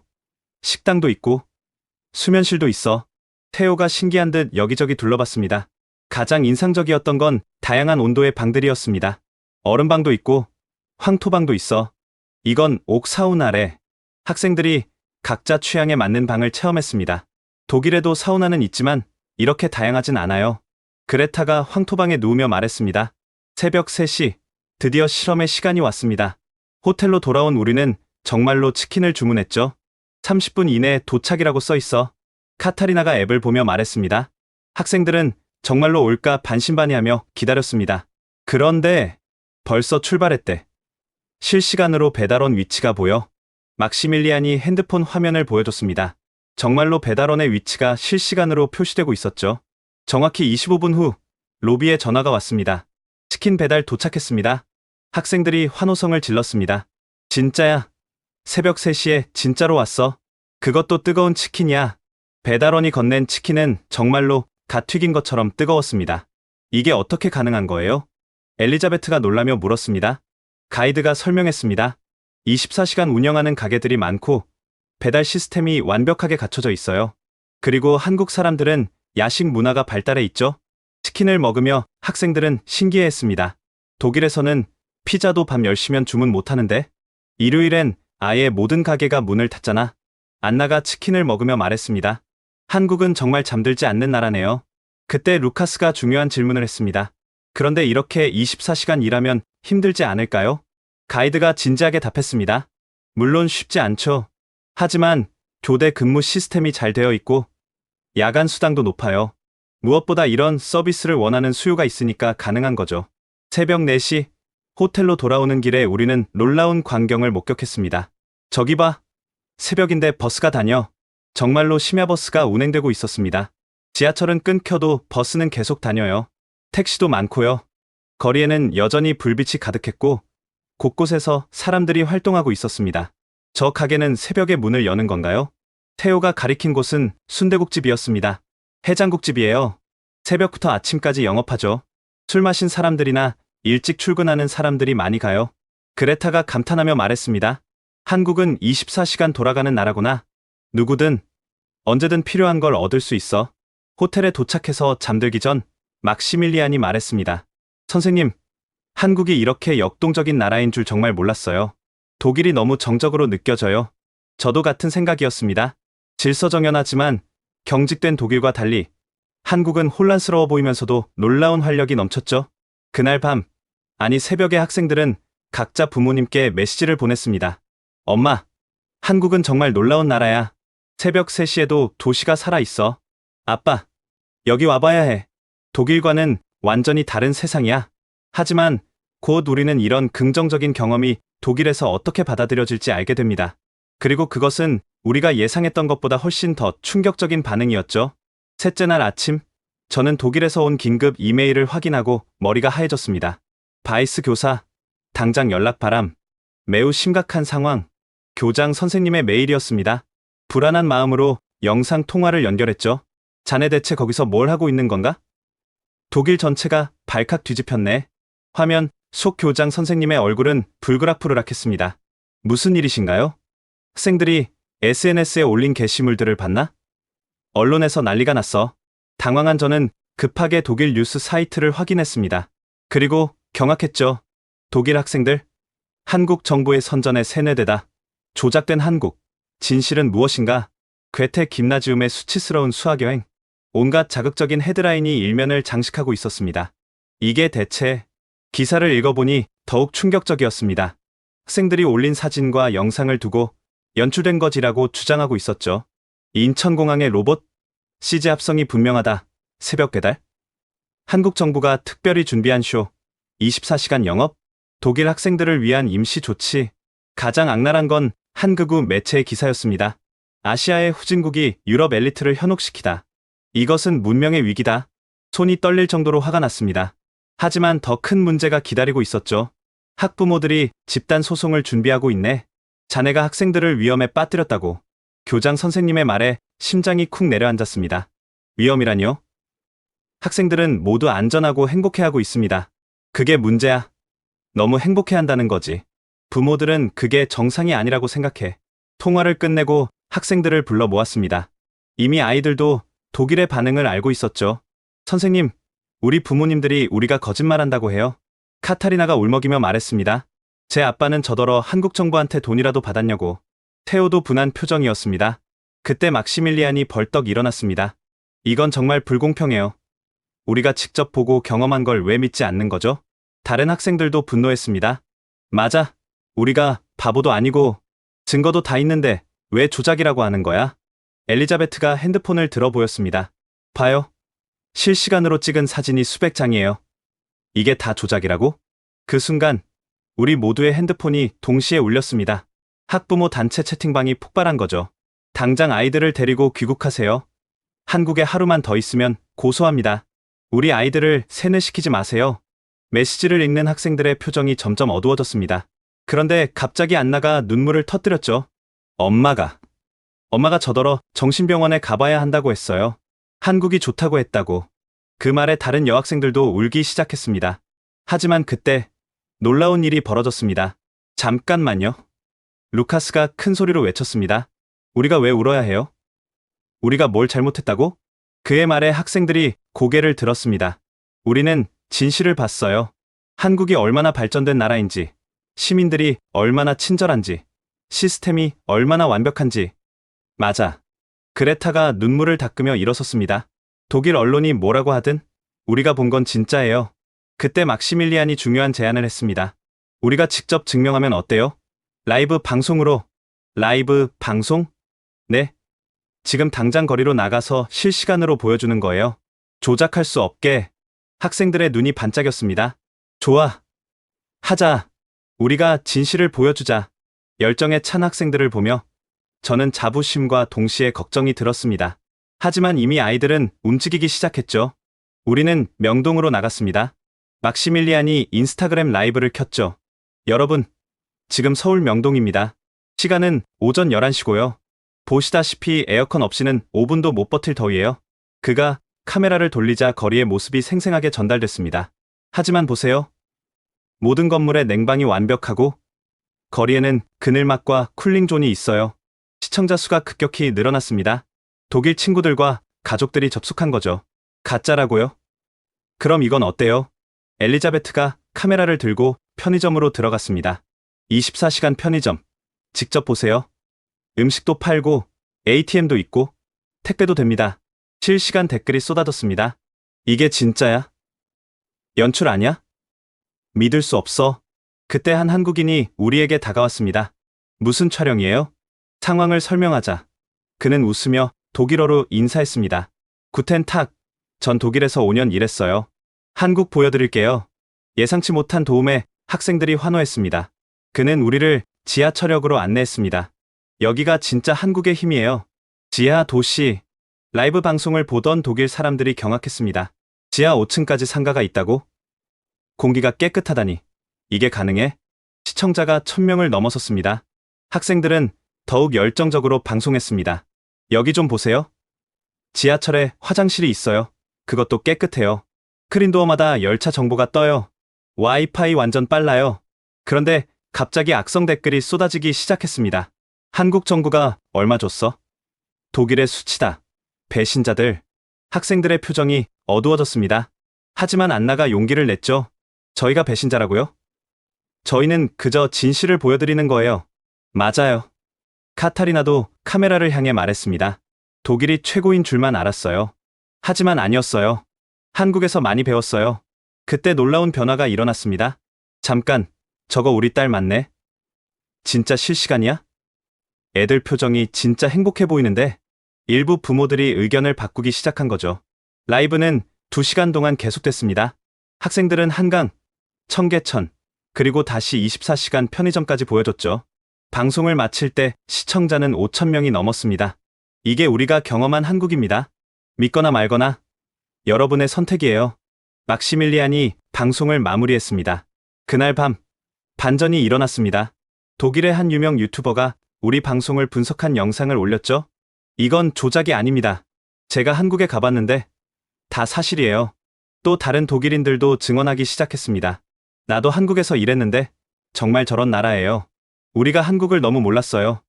Speaker 3: 식당도 있고 수면실도 있어. 태호가 신기한 듯 여기저기 둘러봤습니다. 가장 인상적이었던 건 다양한 온도의 방들이었습니다. 얼음방도 있고 황토방도 있어. 이건 옥사우나래. 학생들이 각자 취향에 맞는 방을 체험했습니다. 독일에도 사우나는 있지만 이렇게 다양하진 않아요. 그레타가 황토방에 누우며 말했습니다. 새벽 3시, 드디어 실험의 시간이 왔습니다. 호텔로 돌아온 우리는 정말로 치킨을 주문했죠. 30분 이내에 도착이라고 써 있어. 카타리나가 앱을 보며 말했습니다. 학생들은 정말로 올까 반신반의하며 기다렸습니다. 그런데 벌써 출발했대. 실시간으로 배달원 위치가 보여. 막시밀리안이 핸드폰 화면을 보여줬습니다. 정말로 배달원의 위치가 실시간으로 표시되고 있었죠. 정확히 25분 후 로비에 전화가 왔습니다. 치킨 배달 도착했습니다. 학생들이 환호성을 질렀습니다. 진짜야. 새벽 3시에 진짜로 왔어. 그것도 뜨거운 치킨이야. 배달원이 건넨 치킨은 정말로 갓 튀긴 것처럼 뜨거웠습니다. 이게 어떻게 가능한 거예요? 엘리자베트가 놀라며 물었습니다. 가이드가 설명했습니다. 24시간 운영하는 가게들이 많고 배달 시스템이 완벽하게 갖춰져 있어요. 그리고 한국 사람들은 야식 문화가 발달해 있죠. 치킨을 먹으며 학생들은 신기해했습니다. 독일에서는 피자도 밤 10시면 주문 못하는데? 일요일엔 아예 모든 가게가 문을 닫잖아. 안나가 치킨을 먹으며 말했습니다. 한국은 정말 잠들지 않는 나라네요. 그때 루카스가 중요한 질문을 했습니다. 그런데 이렇게 24시간 일하면 힘들지 않을까요? 가이드가 진지하게 답했습니다. 물론 쉽지 않죠. 하지만 교대 근무 시스템이 잘 되어 있고 야간 수당도 높아요. 무엇보다 이런 서비스를 원하는 수요가 있으니까 가능한 거죠. 새벽 4시 호텔로 돌아오는 길에 우리는 놀라운 광경을 목격했습니다. 저기 봐. 새벽인데 버스가 다녀. 정말로 심야버스가 운행되고 있었습니다. 지하철은 끊겨도 버스는 계속 다녀요. 택시도 많고요. 거리에는 여전히 불빛이 가득했고 곳곳에서 사람들이 활동하고 있었습니다. 저 가게는 새벽에 문을 여는 건가요? 태호가 가리킨 곳은 순대국집이었습니다. 해장국집이에요. 새벽부터 아침까지 영업하죠. 술 마신 사람들이나 일찍 출근하는 사람들이 많이 가요. 그레타가 감탄하며 말했습니다. 한국은 24시간 돌아가는 나라구나. 누구든 언제든 필요한 걸 얻을 수 있어. 호텔에 도착해서 잠들기 전 막시밀리안이 말했습니다. 선생님, 한국이 이렇게 역동적인 나라인 줄 정말 몰랐어요. 독일이 너무 정적으로 느껴져요. 저도 같은 생각이었습니다. 질서정연하지만 경직된 독일과 달리 한국은 혼란스러워 보이면서도 놀라운 활력이 넘쳤죠. 그날 밤, 아니 새벽에 학생들은 각자 부모님께 메시지를 보냈습니다. 엄마, 한국은 정말 놀라운 나라야. 새벽 3시에도 도시가 살아있어. 아빠, 여기 와봐야 해. 독일과는 완전히 다른 세상이야. 하지만 곧 우리는 이런 긍정적인 경험이 독일에서 어떻게 받아들여질지 알게 됩니다. 그리고 그것은 우리가 예상했던 것보다 훨씬 더 충격적인 반응이었죠. 셋째 날 아침, 저는 독일에서 온 긴급 이메일을 확인하고 머리가 하얘졌습니다. 바이스 교사, 당장 연락 바람. 매우 심각한 상황. 교장 선생님의 메일이었습니다. 불안한 마음으로 영상 통화를 연결했죠. 자네 대체 거기서 뭘 하고 있는 건가? 독일 전체가 발칵 뒤집혔네. 화면 속 교장 선생님의 얼굴은 불그락불그락했습니다. 무슨 일이신가요? 학생들이 SNS에 올린 게시물들을 봤나? 언론에서 난리가 났어. 당황한 저는 급하게 독일 뉴스 사이트를 확인했습니다. 그리고 경악했죠. 독일 학생들, 한국 정부의 선전에 세뇌되다. 조작된 한국, 진실은 무엇인가? 괴테 김나지움의 수치스러운 수학여행. 온갖 자극적인 헤드라인이 일면을 장식하고 있었습니다. 이게 대체... 기사를 읽어보니 더욱 충격적이었습니다. 학생들이 올린 사진과 영상을 두고 연출된 것이라고 주장하고 있었죠. 인천공항의 로봇, CG 합성이 분명하다. 새벽 배달. 한국 정부가 특별히 준비한 쇼, 24시간 영업, 독일 학생들을 위한 임시 조치. 가장 악랄한 건 한 극우 매체의 기사였습니다. 아시아의 후진국이 유럽 엘리트를 현혹시키다. 이것은 문명의 위기다. 손이 떨릴 정도로 화가 났습니다. 하지만 더 큰 문제가 기다리고 있었죠. 학부모들이 집단 소송을 준비하고 있네. 자네가 학생들을 위험에 빠뜨렸다고. 교장 선생님의 말에 심장이 쿵 내려앉았습니다. 위험이라뇨? 학생들은 모두 안전하고 행복해하고 있습니다. 그게 문제야. 너무 행복해한다는 거지. 부모들은 그게 정상이 아니라고 생각해. 통화를 끝내고 학생들을 불러 모았습니다. 이미 아이들도 독일의 반응을 알고 있었죠. 선생님, 우리 부모님들이 우리가 거짓말한다고 해요. 카타리나가 울먹이며 말했습니다. 제 아빠는 저더러 한국 정부한테 돈이라도 받았냐고. 테오도 분한 표정이었습니다. 그때 막시밀리안이 벌떡 일어났습니다. 이건 정말 불공평해요. 우리가 직접 보고 경험한 걸 왜 믿지 않는 거죠? 다른 학생들도 분노했습니다. 맞아. 우리가 바보도 아니고 증거도 다 있는데 왜 조작이라고 하는 거야? 엘리자베트가 핸드폰을 들어 보였습니다. 봐요. 실시간으로 찍은 사진이 수백 장이에요. 이게 다 조작이라고? 그 순간 우리 모두의 핸드폰이 동시에 울렸습니다. 학부모 단체 채팅방이 폭발한 거죠. 당장 아이들을 데리고 귀국하세요. 한국에 하루만 더 있으면 고소합니다. 우리 아이들을 세뇌시키지 마세요. 메시지를 읽는 학생들의 표정이 점점 어두워졌습니다. 그런데 갑자기 안나가 눈물을 터뜨렸죠. 엄마가 저더러 정신병원에 가봐야 한다고 했어요. 한국이 좋다고 했다고. 그 말에 다른 여학생들도 울기 시작했습니다. 하지만 그때 놀라운 일이 벌어졌습니다. 잠깐만요. 루카스가 큰 소리로 외쳤습니다. 우리가 왜 울어야 해요? 우리가 뭘 잘못했다고? 그의 말에 학생들이 고개를 들었습니다. 우리는 진실을 봤어요. 한국이 얼마나 발전된 나라인지, 시민들이 얼마나 친절한지, 시스템이 얼마나 완벽한지. 맞아. 그레타가 눈물을 닦으며 일어섰습니다. 독일 언론이 뭐라고 하든 우리가 본 건 진짜예요. 그때 막시밀리안이 중요한 제안을 했습니다. 우리가 직접 증명하면 어때요? 라이브 방송으로. 라이브 방송? 네. 지금 당장 거리로 나가서 실시간으로 보여주는 거예요. 조작할 수 없게. 학생들의 눈이 반짝였습니다. 좋아. 하자. 우리가 진실을 보여주자. 열정에 찬 학생들을 보며 저는 자부심과 동시에 걱정이 들었습니다. 하지만 이미 아이들은 움직이기 시작했죠. 우리는 명동으로 나갔습니다. 막시밀리안이 인스타그램 라이브를 켰죠. 여러분, 지금 서울 명동입니다. 시간은 오전 11시고요. 보시다시피 에어컨 없이는 5분도 못 버틸 더위예요. 그가 카메라를 돌리자 거리의 모습이 생생하게 전달됐습니다. 하지만 보세요. 모든 건물의 냉방이 완벽하고 거리에는 그늘막과 쿨링존이 있어요. 시청자 수가 급격히 늘어났습니다. 독일 친구들과 가족들이 접속한 거죠. 가짜라고요? 그럼 이건 어때요? 엘리자베트가 카메라를 들고 편의점으로 들어갔습니다. 24시간 편의점. 직접 보세요. 음식도 팔고 ATM도 있고 택배도 됩니다. 실시간 댓글이 쏟아졌습니다. 이게 진짜야? 연출 아니야? 믿을 수 없어. 그때 한 한국인이 우리에게 다가왔습니다. 무슨 촬영이에요? 상황을 설명하자. 그는 웃으며 독일어로 인사했습니다. 구텐 탁. 전 독일에서 5년 일했어요. 한국 보여드릴게요. 예상치 못한 도움에 학생들이 환호했습니다. 그는 우리를 지하철역으로 안내했습니다. 여기가 진짜 한국의 힘이에요. 지하 도시. 라이브 방송을 보던 독일 사람들이 경악했습니다. 지하 5층까지 상가가 있다고? 공기가 깨끗하다니. 이게 가능해? 시청자가 1000명을 넘어섰습니다. 학생들은 더욱 열정적으로 방송했습니다. 여기 좀 보세요. 지하철에 화장실이 있어요. 그것도 깨끗해요. 스크린도어마다 열차 정보가 떠요. 와이파이 완전 빨라요. 그런데 갑자기 악성 댓글이 쏟아지기 시작했습니다. 한국 정부가 얼마 줬어? 독일의 수치다. 배신자들. 학생들의 표정이 어두워졌습니다. 하지만 안나가 용기를 냈죠. 저희가 배신자라고요? 저희는 그저 진실을 보여드리는 거예요. 맞아요. 카타리나도 카메라를 향해 말했습니다. 독일이 최고인 줄만 알았어요. 하지만 아니었어요. 한국에서 많이 배웠어요. 그때 놀라운 변화가 일어났습니다. 잠깐, 저거 우리 딸 맞네? 진짜 실시간이야? 애들 표정이 진짜 행복해 보이는데 일부 부모들이 의견을 바꾸기 시작한 거죠. 라이브는 2시간 동안 계속됐습니다. 학생들은 한강, 청계천, 그리고 다시 24시간 편의점까지 보여줬죠. 방송을 마칠 때 시청자는 5,000명이 넘었습니다. 이게 우리가 경험한 한국입니다. 믿거나 말거나 여러분의 선택이에요. 막시밀리안이 방송을 마무리했습니다. 그날 밤 반전이 일어났습니다. 독일의 한 유명 유튜버가 우리 방송을 분석한 영상을 올렸죠. 이건 조작이 아닙니다. 제가 한국에 가봤는데 다 사실이에요. 또 다른 독일인들도 증언하기 시작했습니다. 나도 한국에서 일했는데 정말 저런 나라예요. 우리가 한국을 너무 몰랐어요.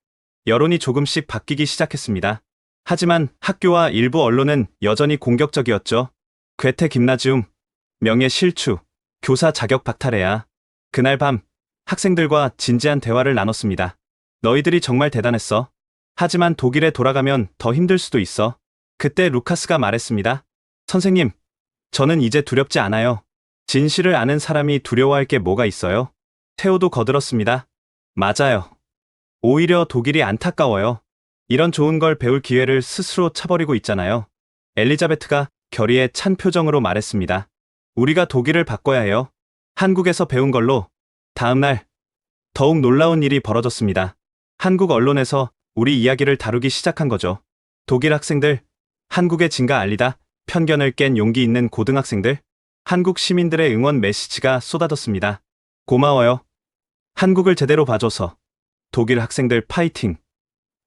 Speaker 3: 여론이 조금씩 바뀌기 시작했습니다. 하지만 학교와 일부 언론은 여전히 공격적이었죠. 괴테 김나지움, 명예 실추, 교사 자격 박탈해야. 그날 밤 학생들과 진지한 대화를 나눴습니다. 너희들이 정말 대단했어. 하지만 독일에 돌아가면 더 힘들 수도 있어. 그때 루카스가 말했습니다. 선생님, 저는 이제 두렵지 않아요. 진실을 아는 사람이 두려워할 게 뭐가 있어요? 테오도 거들었습니다. 맞아요. 오히려 독일이 안타까워요. 이런 좋은 걸 배울 기회를 스스로 차버리고 있잖아요. 엘리자베트가 결의에 찬 표정으로 말했습니다. 우리가 독일을 바꿔야 해요. 한국에서 배운 걸로. 다음 날 더욱 놀라운 일이 벌어졌습니다. 한국 언론에서 우리 이야기를 다루기 시작한 거죠. 독일 학생들, 한국의 진가 알리다, 편견을 깬 용기 있는 고등학생들, 한국 시민들의 응원 메시지가 쏟아졌습니다. 고마워요. 한국을 제대로 봐줘서. 독일 학생들 파이팅.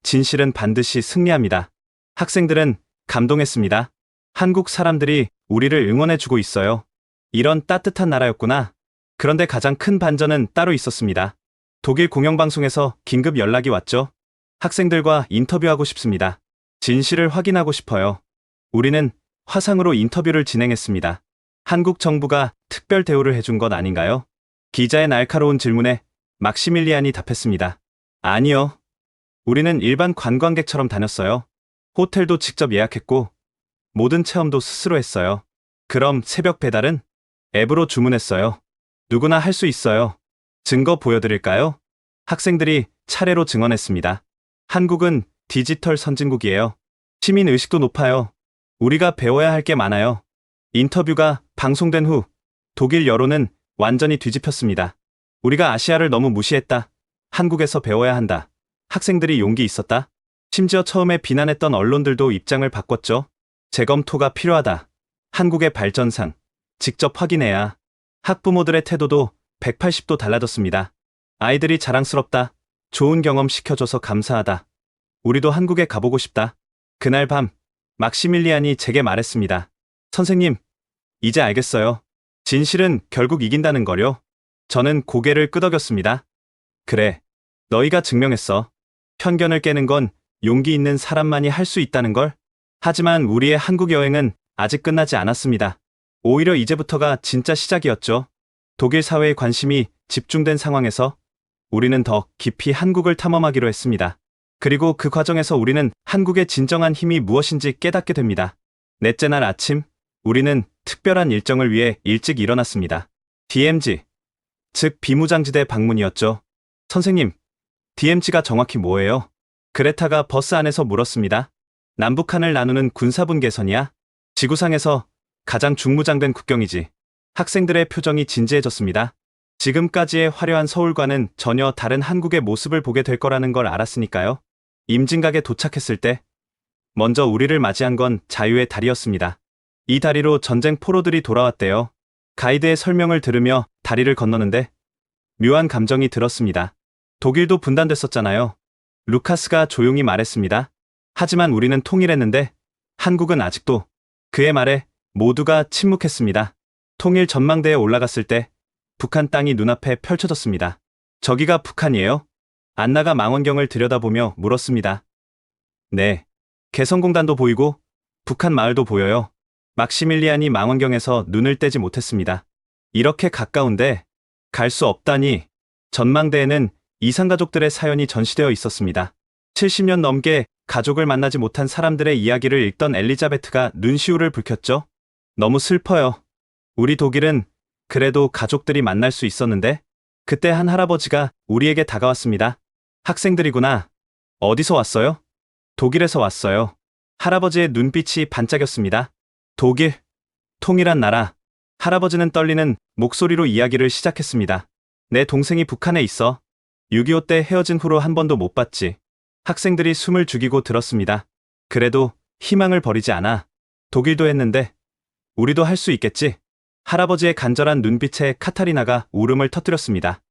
Speaker 3: 진실은 반드시 승리합니다. 학생들은 감동했습니다. 한국 사람들이 우리를 응원해주고 있어요. 이런 따뜻한 나라였구나. 그런데 가장 큰 반전은 따로 있었습니다. 독일 공영방송에서 긴급 연락이 왔죠. 학생들과 인터뷰하고 싶습니다. 진실을 확인하고 싶어요. 우리는 화상으로 인터뷰를 진행했습니다. 한국 정부가 특별 대우를 해준 것 아닌가요? 기자의 날카로운 질문에 막시밀리안이 답했습니다. 아니요. 우리는 일반 관광객처럼 다녔어요. 호텔도 직접 예약했고 모든 체험도 스스로 했어요. 그럼 새벽 배달은? 앱으로 주문했어요. 누구나 할 수 있어요. 증거 보여드릴까요? 학생들이 차례로 증언했습니다. 한국은 디지털 선진국이에요. 시민 의식도 높아요. 우리가 배워야 할 게 많아요. 인터뷰가 방송된 후 독일 여론은 완전히 뒤집혔습니다. 우리가 아시아를 너무 무시했다. 한국에서 배워야 한다. 학생들이 용기 있었다. 심지어 처음에 비난했던 언론들도 입장을 바꿨죠. 재검토가 필요하다. 한국의 발전상 직접 확인해야. 학부모들의 태도도 180도 달라졌습니다. 아이들이 자랑스럽다. 좋은 경험 시켜줘서 감사하다. 우리도 한국에 가보고 싶다. 그날 밤 막시밀리안이 제게 말했습니다. 선생님, 이제 알겠어요. 진실은 결국 이긴다는 거요. 저는 고개를 끄덕였습니다. 그래, 너희가 증명했어. 편견을 깨는 건 용기 있는 사람만이 할 수 있다는 걸. 하지만 우리의 한국 여행은 아직 끝나지 않았습니다. 오히려 이제부터가 진짜 시작이었죠. 독일 사회의 관심이 집중된 상황에서 우리는 더 깊이 한국을 탐험하기로 했습니다. 그리고 그 과정에서 우리는 한국의 진정한 힘이 무엇인지 깨닫게 됩니다. 넷째 날 아침, 우리는 특별한 일정을 위해 일찍 일어났습니다. DMZ, 즉 비무장지대 방문이었죠. 선생님, DMZ가 정확히 뭐예요? 그레타가 버스 안에서 물었습니다. 남북한을 나누는 군사분계선이야? 지구상에서 가장 중무장된 국경이지. 학생들의 표정이 진지해졌습니다. 지금까지의 화려한 서울과는 전혀 다른 한국의 모습을 보게 될 거라는 걸 알았으니까요. 임진각에 도착했을 때 먼저 우리를 맞이한 건 자유의 다리였습니다. 이 다리로 전쟁 포로들이 돌아왔대요. 가이드의 설명을 들으며 다리를 건너는데 묘한 감정이 들었습니다. 독일도 분단됐었잖아요. 루카스가 조용히 말했습니다. 하지만 우리는 통일했는데 한국은 아직도. 그의 말에 모두가 침묵했습니다. 통일 전망대에 올라갔을 때 북한 땅이 눈앞에 펼쳐졌습니다. 저기가 북한이에요? 안나가 망원경을 들여다보며 물었습니다. 네. 개성공단도 보이고 북한 마을도 보여요. 막시밀리안이 망원경에서 눈을 떼지 못했습니다. 이렇게 가까운데 갈 수 없다니. 전망대에는 이산가족들의 사연이 전시되어 있었습니다. 70년 넘게 가족을 만나지 못한 사람들의 이야기를 읽던 엘리자베트가 눈시울을 붉혔죠. 너무 슬퍼요. 우리 독일은 그래도 가족들이 만날 수 있었는데. 그때 한 할아버지가 우리에게 다가왔습니다. 학생들이구나. 어디서 왔어요? 독일에서 왔어요. 할아버지의 눈빛이 반짝였습니다. 독일, 통일한 나라. 할아버지는 떨리는 목소리로 이야기를 시작했습니다. 내 동생이 북한에 있어. 6.25 때 헤어진 후로 한 번도 못 봤지. 학생들이 숨을 죽이고 들었습니다. 그래도 희망을 버리지 않아. 독일도 했는데 우리도 할 수 있겠지. 할아버지의 간절한 눈빛에 카타리나가 울음을 터뜨렸습니다.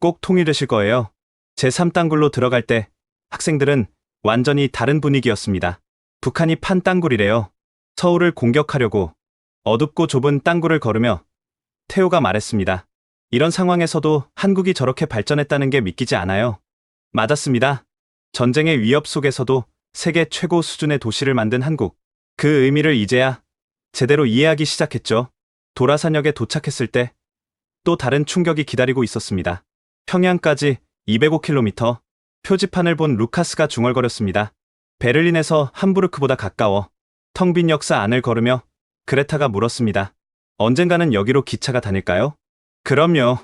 Speaker 3: 꼭 통일되실 거예요. 제3땅굴로 들어갈 때 학생들은 완전히 다른 분위기였습니다. 북한이 판 땅굴이래요. 서울을 공격하려고 어둡고 좁은 땅굴을 걸으며 태호가 말했습니다. 이런 상황에서도 한국이 저렇게 발전했다는 게 믿기지 않아요. 맞았습니다. 전쟁의 위협 속에서도 세계 최고 수준의 도시를 만든 한국. 그 의미를 이제야 제대로 이해하기 시작했죠. 도라산역에 도착했을 때 또 다른 충격이 기다리고 있었습니다. 평양까지 205km. 표지판을 본 루카스가 중얼거렸습니다. 베를린에서 함부르크보다 가까워. 텅 빈 역사 안을 걸으며 그레타가 물었습니다. 언젠가는 여기로 기차가 다닐까요? 그럼요.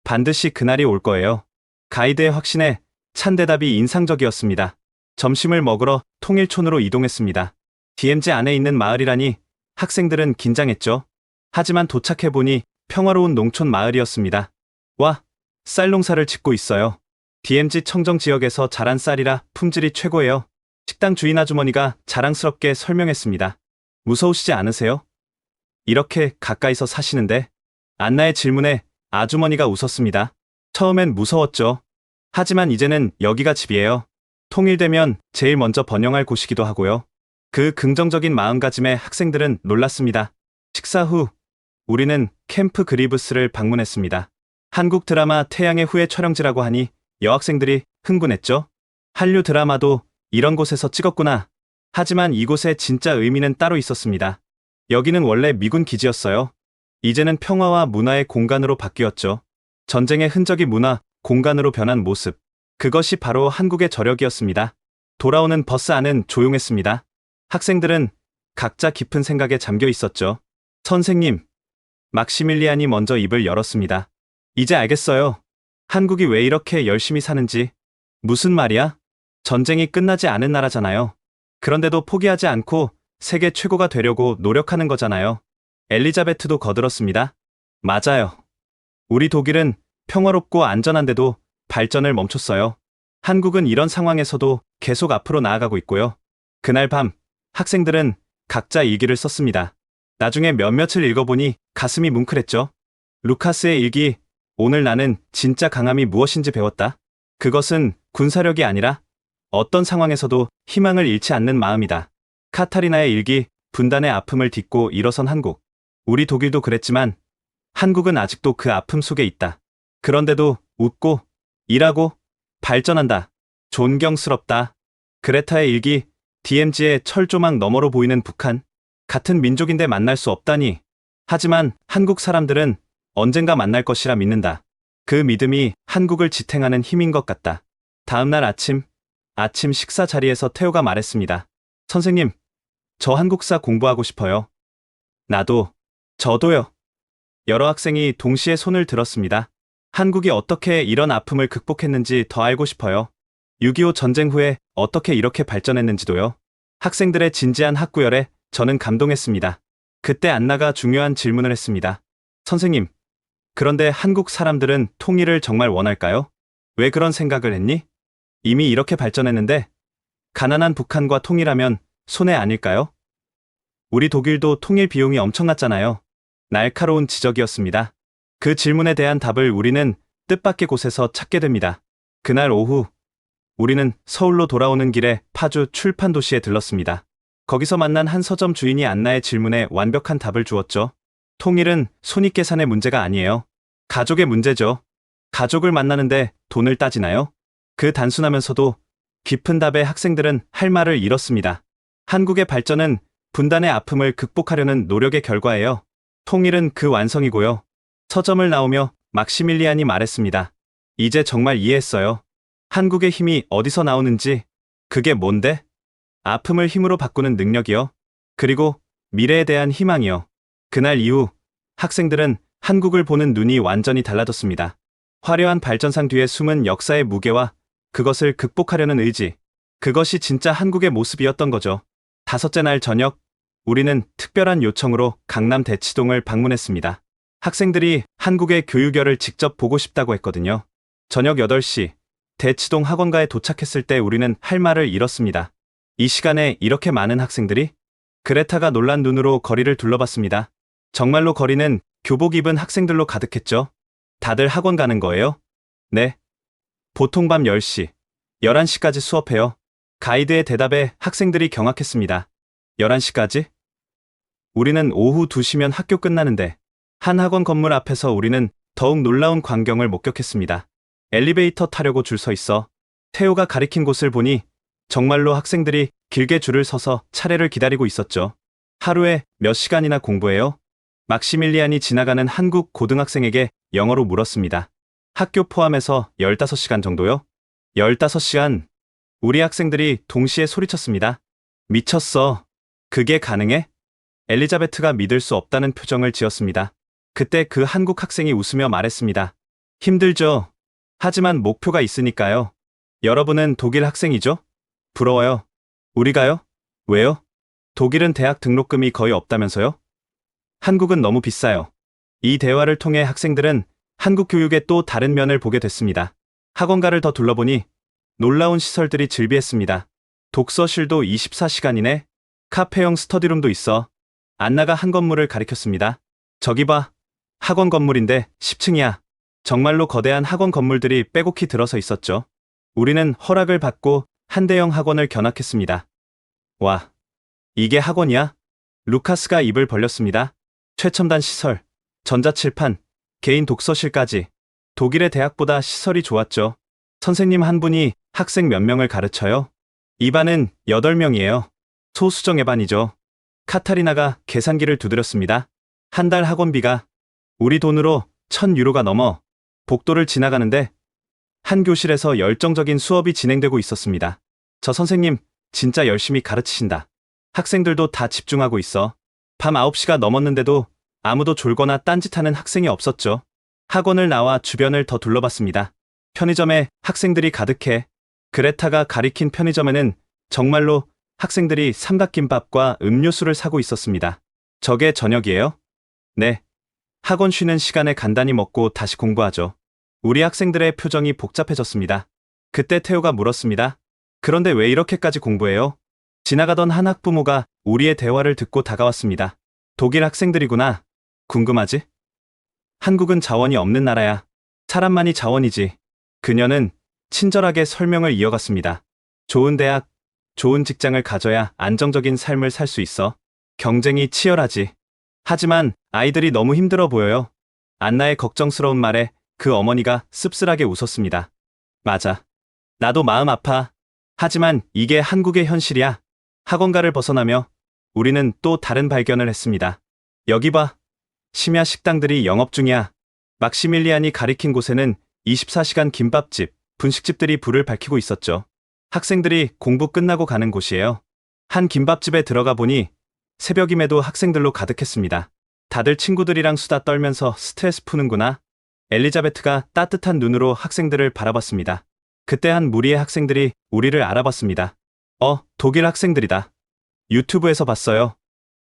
Speaker 3: 반드시 그날이 올 거예요. 가이드의 확신에 찬 대답이 인상적이었습니다. 점심을 먹으러 통일촌으로 이동했습니다. DMZ 안에 있는 마을이라니 학생들은 긴장했죠. 하지만 도착해보니 평화로운 농촌 마을이었습니다. 와, 쌀 농사를 짓고 있어요. DMZ 청정 지역에서 자란 쌀이라 품질이 최고예요. 식당 주인 아주머니가 자랑스럽게 설명했습니다. 무서우시지 않으세요? 이렇게 가까이서 사시는데? 안나의 질문에 아주머니가 웃었습니다. 처음엔 무서웠죠. 하지만 이제는 여기가 집이에요. 통일되면 제일 먼저 번영할 곳이기도 하고요. 그 긍정적인 마음가짐에 학생들은 놀랐습니다. 식사 후 우리는 캠프 그리브스를 방문했습니다. 한국 드라마 태양의 후예 촬영지라고 하니 여학생들이 흥분했죠. 한류 드라마도 이런 곳에서 찍었구나. 하지만 이곳의 진짜 의미는 따로 있었습니다. 여기는 원래 미군 기지였어요. 이제는 평화와 문화의 공간으로 바뀌었죠. 전쟁의 흔적이 문화, 공간으로 변한 모습. 그것이 바로 한국의 저력이었습니다. 돌아오는 버스 안은 조용했습니다. 학생들은 각자 깊은 생각에 잠겨 있었죠. 선생님, 막시밀리안이 먼저 입을 열었습니다. 이제 알겠어요. 한국이 왜 이렇게 열심히 사는지. 무슨 말이야? 전쟁이 끝나지 않은 나라잖아요. 그런데도 포기하지 않고 세계 최고가 되려고 노력하는 거잖아요. 엘리자베트도 거들었습니다. 맞아요. 우리 독일은 평화롭고 안전한데도 발전을 멈췄어요. 한국은 이런 상황에서도 계속 앞으로 나아가고 있고요. 그날 밤, 학생들은 각자 일기를 썼습니다. 나중에 몇몇을 읽어보니 가슴이 뭉클했죠. 루카스의 일기, 오늘 나는 진짜 강함이 무엇인지 배웠다. 그것은 군사력이 아니라 어떤 상황에서도 희망을 잃지 않는 마음이다. 카타리나의 일기, 분단의 아픔을 딛고 일어선 한국. 우리 독일도 그랬지만 한국은 아직도 그 아픔 속에 있다. 그런데도 웃고 일하고 발전한다. 존경스럽다. 그레타의 일기, DMZ의 철조망 너머로 보이는 북한. 같은 민족인데 만날 수 없다니. 하지만 한국 사람들은 언젠가 만날 것이라 믿는다. 그 믿음이 한국을 지탱하는 힘인 것 같다. 다음날 아침 식사 자리에서 태호가 말했습니다. 선생님, 저 한국사 공부하고 싶어요. 나도, 저도요. 여러 학생이 동시에 손을 들었습니다. 한국이 어떻게 이런 아픔을 극복했는지 더 알고 싶어요. 6.25 전쟁 후에 어떻게 이렇게 발전했는지도요. 학생들의 진지한 학구열에 저는 감동했습니다. 그때 안나가 중요한 질문을 했습니다. 선생님, 그런데 한국 사람들은 통일을 정말 원할까요? 왜 그런 생각을 했니? 이미 이렇게 발전했는데 가난한 북한과 통일하면 손해 아닐까요? 우리 독일도 통일 비용이 엄청났잖아요. 날카로운 지적이었습니다. 그 질문에 대한 답을 우리는 뜻밖의 곳에서 찾게 됩니다. 그날 오후, 우리는 서울로 돌아오는 길에 파주 출판 도시에 들렀습니다. 거기서 만난 한 서점 주인이 안나의 질문에 완벽한 답을 주었죠. 통일은 손익계산의 문제가 아니에요. 가족의 문제죠. 가족을 만나는데 돈을 따지나요? 그 단순하면서도 깊은 답에 학생들은 할 말을 잃었습니다. 한국의 발전은 분단의 아픔을 극복하려는 노력의 결과예요. 통일은 그 완성이고요. 서점을 나오며 막시밀리안이 말했습니다. 이제 정말 이해했어요. 한국의 힘이 어디서 나오는지. 그게 뭔데? 아픔을 힘으로 바꾸는 능력이요. 그리고 미래에 대한 희망이요. 그날 이후 학생들은 한국을 보는 눈이 완전히 달라졌습니다. 화려한 발전상 뒤에 숨은 역사의 무게와 그것을 극복하려는 의지. 그것이 진짜 한국의 모습이었던 거죠. 다섯째 날 저녁, 우리는 특별한 요청으로 강남 대치동을 방문했습니다. 학생들이 한국의 교육열을 직접 보고 싶다고 했거든요. 저녁 8시, 대치동 학원가에 도착했을 때 우리는 할 말을 잃었습니다. 이 시간에 이렇게 많은 학생들이? 그레타가 놀란 눈으로 거리를 둘러봤습니다. 정말로 거리는 교복 입은 학생들로 가득했죠. 다들 학원 가는 거예요? 네. 보통 밤 10시, 11시까지 수업해요. 가이드의 대답에 학생들이 경악했습니다. 11시까지? 우리는 오후 2시면 학교 끝나는데. 한 학원 건물 앞에서 우리는 더욱 놀라운 광경을 목격했습니다. 엘리베이터 타려고 줄 서 있어. 태호가 가리킨 곳을 보니 정말로 학생들이 길게 줄을 서서 차례를 기다리고 있었죠. 하루에 몇 시간이나 공부해요? 막시밀리안이 지나가는 한국 고등학생에게 영어로 물었습니다. 학교 포함해서 15시간 정도요? 15시간. 우리 학생들이 동시에 소리쳤습니다. 미쳤어. 그게 가능해? 엘리자베트가 믿을 수 없다는 표정을 지었습니다. 그때 그 한국 학생이 웃으며 말했습니다. 힘들죠. 하지만 목표가 있으니까요. 여러분은 독일 학생이죠? 부러워요. 우리가요? 왜요? 독일은 대학 등록금이 거의 없다면서요? 한국은 너무 비싸요. 이 대화를 통해 학생들은 한국 교육의 또 다른 면을 보게 됐습니다. 학원가를 더 둘러보니 놀라운 시설들이 즐비했습니다. 독서실도 24시간이네. 카페형 스터디룸도 있어. 안나가 한 건물을 가리켰습니다. 저기 봐. 학원 건물인데 10층이야. 정말로 거대한 학원 건물들이 빼곡히 들어서 있었죠. 우리는 허락을 받고 한 대형 학원을 견학했습니다. 와, 이게 학원이야? 루카스가 입을 벌렸습니다. 최첨단 시설, 전자칠판, 개인 독서실까지. 독일의 대학보다 시설이 좋았죠. 선생님 한 분이 학생 몇 명을 가르쳐요? 이 반은 8명이에요. 소수정예 반이죠. 카타리나가 계산기를 두드렸습니다. 한 달 학원비가 우리 돈으로 1,000유로가 넘어 복도를 지나가는데 한 교실에서 열정적인 수업이 진행되고 있었습니다. 저 선생님 진짜 열심히 가르치신다. 학생들도 다 집중하고 있어. 밤 9시가 넘었는데도 아무도 졸거나 딴짓하는 학생이 없었죠. 학원을 나와 주변을 더 둘러봤습니다. 편의점에 학생들이 가득해. 그레타가 가리킨 편의점에는 정말로 학생들이 삼각김밥과 음료수를 사고 있었습니다. 저게 저녁이에요? 네. 학원 쉬는 시간에 간단히 먹고 다시 공부하죠. 우리 학생들의 표정이 복잡해졌습니다. 그때 태호가 물었습니다. 그런데 왜 이렇게까지 공부해요? 지나가던 한 학부모가 우리의 대화를 듣고 다가왔습니다. 독일 학생들이구나. 궁금하지? 한국은 자원이 없는 나라야. 사람만이 자원이지. 그녀는 친절하게 설명을 이어갔습니다. 좋은 대학, 좋은 직장을 가져야 안정적인 삶을 살 수 있어. 경쟁이 치열하지. 하지만 아이들이 너무 힘들어 보여요. 안나의 걱정스러운 말에 그 어머니가 씁쓸하게 웃었습니다. 맞아. 나도 마음 아파. 하지만 이게 한국의 현실이야. 학원가를 벗어나며 우리는 또 다른 발견을 했습니다. 여기 봐. 심야 식당들이 영업 중이야. 막시밀리안이 가리킨 곳에는 24시간 김밥집, 분식집들이 불을 밝히고 있었죠. 학생들이 공부 끝나고 가는 곳이에요. 한 김밥집에 들어가 보니 새벽임에도 학생들로 가득했습니다. 다들 친구들이랑 수다 떨면서 스트레스 푸는구나. 엘리자베트가 따뜻한 눈으로 학생들을 바라봤습니다. 그때 한 무리의 학생들이 우리를 알아봤습니다. 독일 학생들이다. 유튜브에서 봤어요.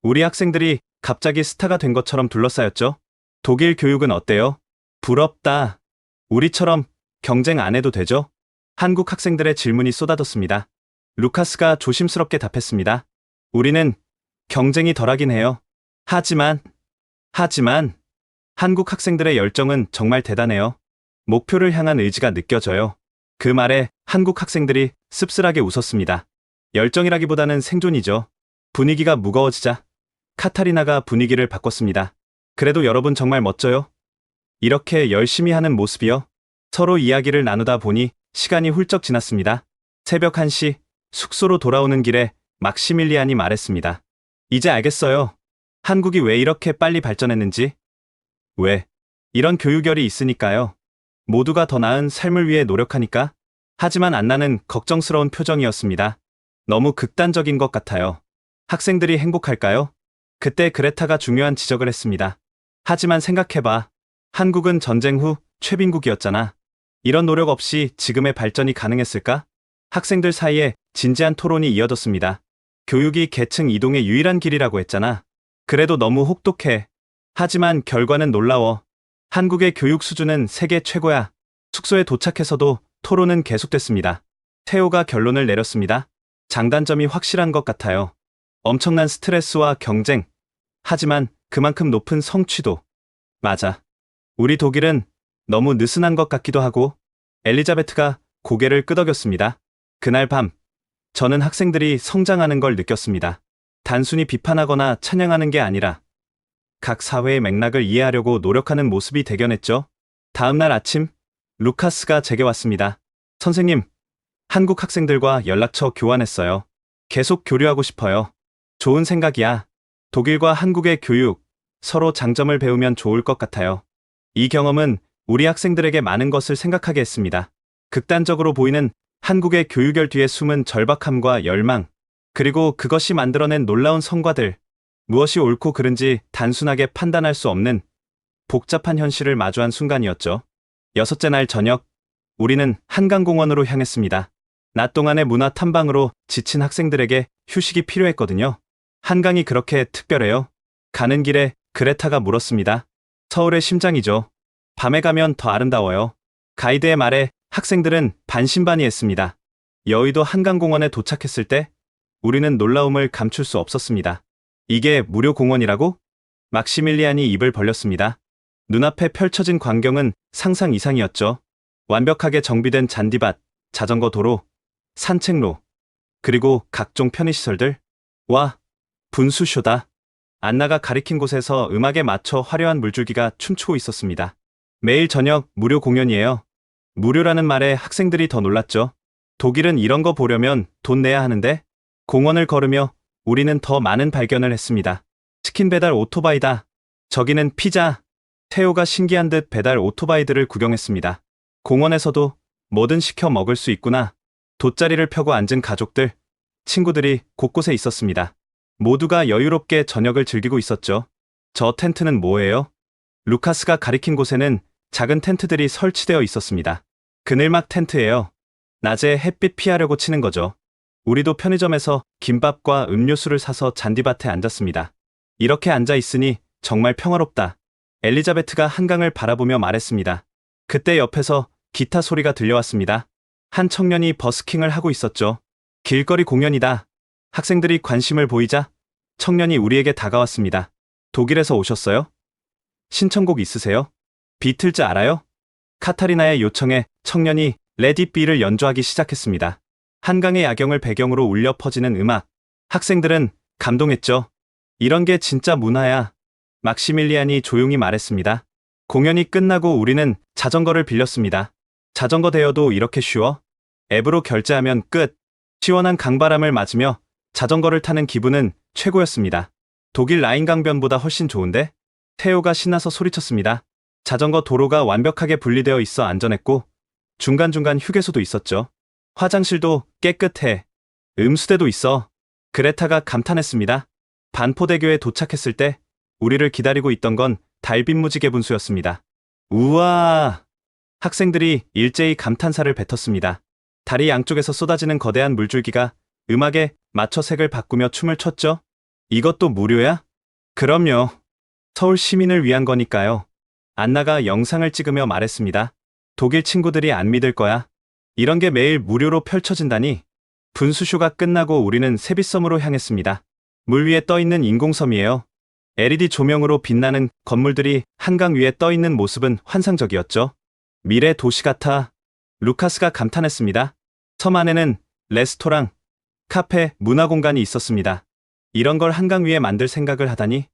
Speaker 3: 우리 학생들이 갑자기 스타가 된 것처럼 둘러싸였죠. 독일 교육은 어때요? 부럽다. 우리처럼 경쟁 안 해도 되죠? 한국 학생들의 질문이 쏟아졌습니다. 루카스가 조심스럽게 답했습니다. 우리는 경쟁이 덜하긴 해요. 하지만 한국 학생들의 열정은 정말 대단해요. 목표를 향한 의지가 느껴져요. 그 말에 한국 학생들이 씁쓸하게 웃었습니다. 열정이라기보다는 생존이죠. 분위기가 무거워지자 카타리나가 분위기를 바꿨습니다. 그래도 여러분 정말 멋져요. 이렇게 열심히 하는 모습이요. 서로 이야기를 나누다 보니 시간이 훌쩍 지났습니다. 새벽 1시 숙소로 돌아오는 길에 막시밀리안이 말했습니다. 이제 알겠어요. 한국이 왜 이렇게 빨리 발전했는지. 왜? 이런 교육열이 있으니까요. 모두가 더 나은 삶을 위해 노력하니까. 하지만 안나는 걱정스러운 표정이었습니다. 너무 극단적인 것 같아요. 학생들이 행복할까요? 그때 그레타가 중요한 지적을 했습니다. 하지만 생각해봐. 한국은 전쟁 후 최빈국이었잖아. 이런 노력 없이 지금의 발전이 가능했을까? 학생들 사이에 진지한 토론이 이어졌습니다. 교육이 계층 이동의 유일한 길이라고 했잖아. 그래도 너무 혹독해. 하지만 결과는 놀라워. 한국의 교육 수준은 세계 최고야. 숙소에 도착해서도 토론은 계속됐습니다. 태호가 결론을 내렸습니다. 장단점이 확실한 것 같아요. 엄청난 스트레스와 경쟁. 하지만 그만큼 높은 성취도. 맞아. 우리 독일은 너무 느슨한 것 같기도 하고. 엘리자베트가 고개를 끄덕였습니다. 그날 밤, 저는 학생들이 성장하는 걸 느꼈습니다. 단순히 비판하거나 찬양하는 게 아니라 각 사회의 맥락을 이해하려고 노력하는 모습이 대견했죠. 다음 날 아침, 루카스가 제게 왔습니다. 선생님, 한국 학생들과 연락처 교환했어요. 계속 교류하고 싶어요. 좋은 생각이야. 독일과 한국의 교육, 서로 장점을 배우면 좋을 것 같아요. 이 경험은 우리 학생들에게 많은 것을 생각하게 했습니다. 극단적으로 보이는 한국의 교육열 뒤에 숨은 절박함과 열망, 그리고 그것이 만들어낸 놀라운 성과들, 무엇이 옳고 그른지 단순하게 판단할 수 없는 복잡한 현실을 마주한 순간이었죠. 6째 날 저녁, 우리는 한강공원으로 향했습니다. 낮 동안의 문화 탐방으로 지친 학생들에게 휴식이 필요했거든요. 한강이 그렇게 특별해요? 가는 길에 그레타가 물었습니다. 서울의 심장이죠. 밤에 가면 더 아름다워요. 가이드의 말에 학생들은 반신반의했습니다. 여의도 한강공원에 도착했을 때 우리는 놀라움을 감출 수 없었습니다. 이게 무료 공원이라고? 막시밀리안이 입을 벌렸습니다. 눈앞에 펼쳐진 광경은 상상 이상이었죠. 완벽하게 정비된 잔디밭, 자전거 도로, 산책로, 그리고 각종 편의시설들. 와, 분수쇼다. 안나가 가리킨 곳에서 음악에 맞춰 화려한 물줄기가 춤추고 있었습니다. 매일 저녁 무료 공연이에요. 무료라는 말에 학생들이 더 놀랐죠. 독일은 이런 거 보려면 돈 내야 하는데 공원을 걸으며 우리는 더 많은 발견을 했습니다. 치킨 배달 오토바이다. 저기는 피자. 태호가 신기한 듯 배달 오토바이들을 구경했습니다. 공원에서도 뭐든 시켜 먹을 수 있구나. 돗자리를 펴고 앉은 가족들, 친구들이 곳곳에 있었습니다. 모두가 여유롭게 저녁을 즐기고 있었죠. 저 텐트는 뭐예요? 루카스가 가리킨 곳에는 작은 텐트들이 설치되어 있었습니다. 그늘막 텐트예요. 낮에 햇빛 피하려고 치는 거죠. 우리도 편의점에서 김밥과 음료수를 사서 잔디밭에 앉았습니다. 이렇게 앉아 있으니 정말 평화롭다. 엘리자베트가 한강을 바라보며 말했습니다. 그때 옆에서 기타 소리가 들려왔습니다. 한 청년이 버스킹을 하고 있었죠. 길거리 공연이다. 학생들이 관심을 보이자 청년이 우리에게 다가왔습니다. 독일에서 오셨어요? 신청곡 있으세요? 비틀즈 알아요? 카타리나의 요청에 청년이 레디 비를 연주하기 시작했습니다. 한강의 야경을 배경으로 울려 퍼지는 음악. 학생들은 감동했죠. 이런 게 진짜 문화야. 막시밀리안이 조용히 말했습니다. 공연이 끝나고 우리는 자전거를 빌렸습니다. 자전거 대여도 이렇게 쉬워? 앱으로 결제하면 끝. 시원한 강바람을 맞으며 자전거를 타는 기분은 최고였습니다. 독일 라인 강변보다 훨씬 좋은데? 태호가 신나서 소리쳤습니다. 자전거 도로가 완벽하게 분리되어 있어 안전했고 중간중간 휴게소도 있었죠. 화장실도 깨끗해. 음수대도 있어. 그레타가 감탄했습니다. 반포대교에 도착했을 때 우리를 기다리고 있던 건 달빛 무지개 분수였습니다. 우와! 학생들이 일제히 감탄사를 뱉었습니다. 다리 양쪽에서 쏟아지는 거대한 물줄기가 음악에 맞춰 색을 바꾸며 춤을 췄죠. 이것도 무료야? 그럼요. 서울 시민을 위한 거니까요. 안나가 영상을 찍으며 말했습니다. 독일 친구들이 안 믿을 거야. 이런 게 매일 무료로 펼쳐진다니. 분수쇼가 끝나고 우리는 세빛섬으로 향했습니다. 물 위에 떠있는 인공섬이에요. LED 조명으로 빛나는 건물들이 한강 위에 떠있는 모습은 환상적이었죠. 미래 도시 같아. 루카스가 감탄했습니다. 섬 안에는 레스토랑, 카페, 문화공간이 있었습니다. 이런 걸 한강 위에 만들 생각을 하다니.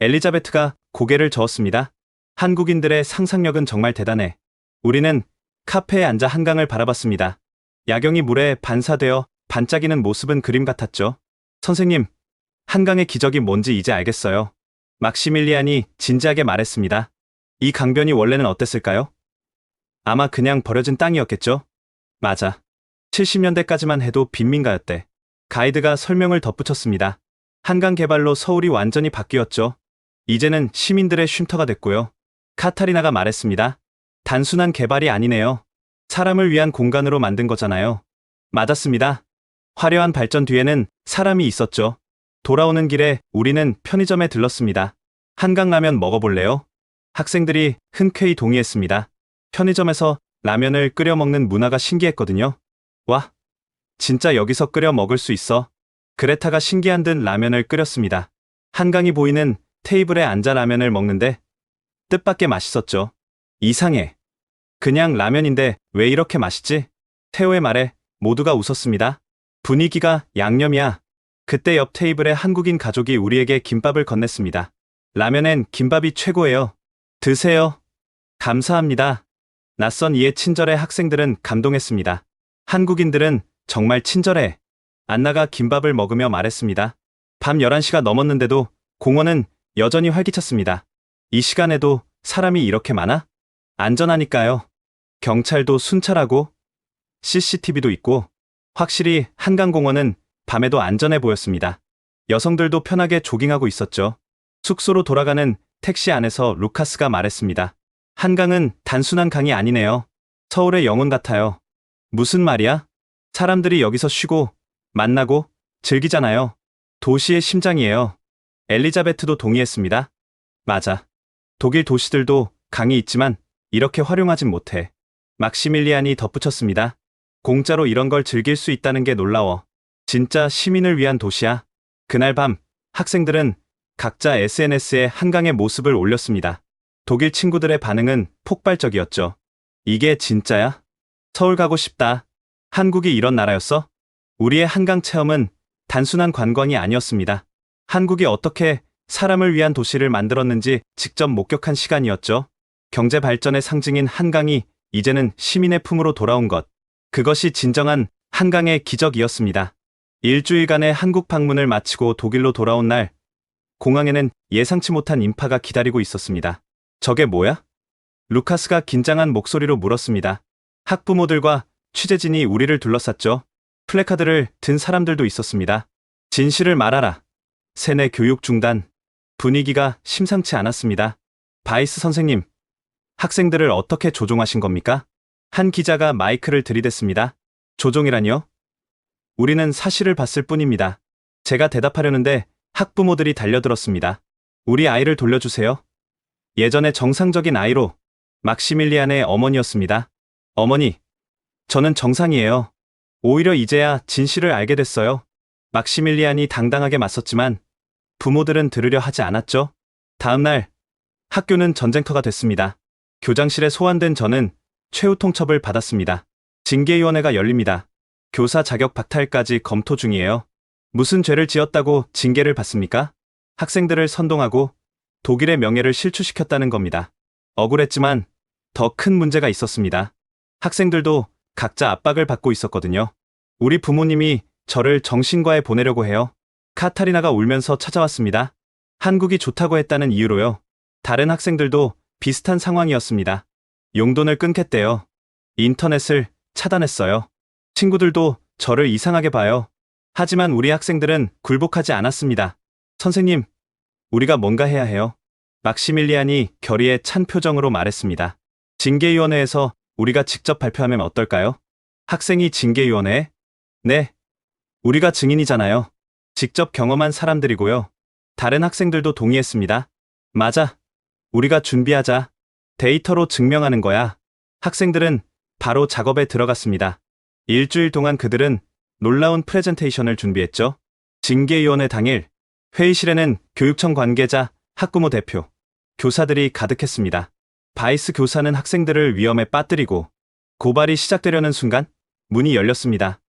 Speaker 3: 엘리자베트가 고개를 저었습니다. 한국인들의 상상력은 정말 대단해. 우리는 카페에 앉아 한강을 바라봤습니다. 야경이 물에 반사되어 반짝이는 모습은 그림 같았죠. 선생님, 한강의 기적이 뭔지 이제 알겠어요. 막시밀리안이 진지하게 말했습니다. 이 강변이 원래는 어땠을까요? 아마 그냥 버려진 땅이었겠죠? 맞아. 70년대까지만 해도 빈민가였대. 가이드가 설명을 덧붙였습니다. 한강 개발로 서울이 완전히 바뀌었죠. 이제는 시민들의 쉼터가 됐고요. 카타리나가 말했습니다. 단순한 개발이 아니네요. 사람을 위한 공간으로 만든 거잖아요. 맞았습니다. 화려한 발전 뒤에는 사람이 있었죠. 돌아오는 길에 우리는 편의점에 들렀습니다. 한강라면 먹어볼래요? 학생들이 흔쾌히 동의했습니다. 편의점에서 라면을 끓여 먹는 문화가 신기했거든요. 와, 진짜 여기서 끓여 먹을 수 있어. 그레타가 신기한 듯 라면을 끓였습니다. 한강이 보이는 테이블에 앉아 라면을 먹는데 뜻밖의 맛있었죠. 이상해. 그냥 라면인데 왜 이렇게 맛있지? 태호의 말에 모두가 웃었습니다. 분위기가 양념이야. 그때 옆 테이블에 한국인 가족이 우리에게 김밥을 건넸습니다. 라면엔 김밥이 최고예요. 드세요. 감사합니다. 낯선 이의 친절에 학생들은 감동했습니다. 한국인들은 정말 친절해. 안나가 김밥을 먹으며 말했습니다. 밤 11시가 넘었는데도 공원은 여전히 활기찼습니다. 이 시간에도 사람이 이렇게 많아? 안전하니까요. 경찰도 순찰하고 CCTV도 있고 확실히 한강공원은 밤에도 안전해 보였습니다. 여성들도 편하게 조깅하고 있었죠. 숙소로 돌아가는 택시 안에서 루카스가 말했습니다. 한강은 단순한 강이 아니네요. 서울의 영혼 같아요. 무슨 말이야? 사람들이 여기서 쉬고 만나고 즐기잖아요. 도시의 심장이에요. 엘리자베트도 동의했습니다. 맞아. 독일 도시들도 강이 있지만 이렇게 활용하진 못해. 막시밀리안이 덧붙였습니다. 공짜로 이런 걸 즐길 수 있다는 게 놀라워. 진짜 시민을 위한 도시야. 그날 밤 학생들은 각자 SNS에 한강의 모습을 올렸습니다. 독일 친구들의 반응은 폭발적이었죠. 이게 진짜야? 서울 가고 싶다. 한국이 이런 나라였어? 우리의 한강 체험은 단순한 관광이 아니었습니다. 한국이 어떻게 사람을 위한 도시를 만들었는지 직접 목격한 시간이었죠. 경제 발전의 상징인 한강이 이제는 시민의 품으로 돌아온 것. 그것이 진정한 한강의 기적이었습니다. 일주일간의 한국 방문을 마치고 독일로 돌아온 날, 공항에는 예상치 못한 인파가 기다리고 있었습니다. 저게 뭐야? 루카스가 긴장한 목소리로 물었습니다. 학부모들과 취재진이 우리를 둘러쌌죠. 플래카드를 든 사람들도 있었습니다. 진실을 말하라. 세뇌 교육 중단. 분위기가 심상치 않았습니다. 바이스 선생님, 학생들을 어떻게 조종하신 겁니까? 한 기자가 마이크를 들이댔습니다. 조종이라뇨? 우리는 사실을 봤을 뿐입니다. 제가 대답하려는데 학부모들이 달려들었습니다. 우리 아이를 돌려주세요. 예전에 정상적인 아이로 막시밀리안의 어머니였습니다. 어머니, 저는 정상이에요. 오히려 이제야 진실을 알게 됐어요. 막시밀리안이 당당하게 맞섰지만 부모들은 들으려 하지 않았죠. 다음 날 학교는 전쟁터가 됐습니다. 교장실에 소환된 저는 최후 통첩을 받았습니다. 징계위원회가 열립니다. 교사 자격 박탈까지 검토 중이에요. 무슨 죄를 지었다고 징계를 받습니까? 학생들을 선동하고 독일의 명예를 실추시켰다는 겁니다. 억울했지만 더 큰 문제가 있었습니다. 학생들도 각자 압박을 받고 있었거든요. 우리 부모님이 저를 정신과에 보내려고 해요. 카타리나가 울면서 찾아왔습니다. 한국이 좋다고 했다는 이유로요. 다른 학생들도 비슷한 상황이었습니다. 용돈을 끊겠대요. 인터넷을 차단했어요. 친구들도 저를 이상하게 봐요. 하지만 우리 학생들은 굴복하지 않았습니다. 선생님, 우리가 뭔가 해야 해요. 막시밀리안이 결의에 찬 표정으로 말했습니다. 징계위원회에서 우리가 직접 발표하면 어떨까요? 학생이 징계위원회에? 네. 우리가 증인이잖아요. 직접 경험한 사람들이고요. 다른 학생들도 동의했습니다. 맞아. 우리가 준비하자. 데이터로 증명하는 거야. 학생들은 바로 작업에 들어갔습니다. 일주일 동안 그들은 놀라운 프레젠테이션을 준비했죠. 징계위원회 당일, 회의실에는 교육청 관계자, 학부모 대표, 교사들이 가득했습니다. 바이스 교사는 학생들을 위험에 빠뜨리고 고발이 시작되려는 순간 문이 열렸습니다.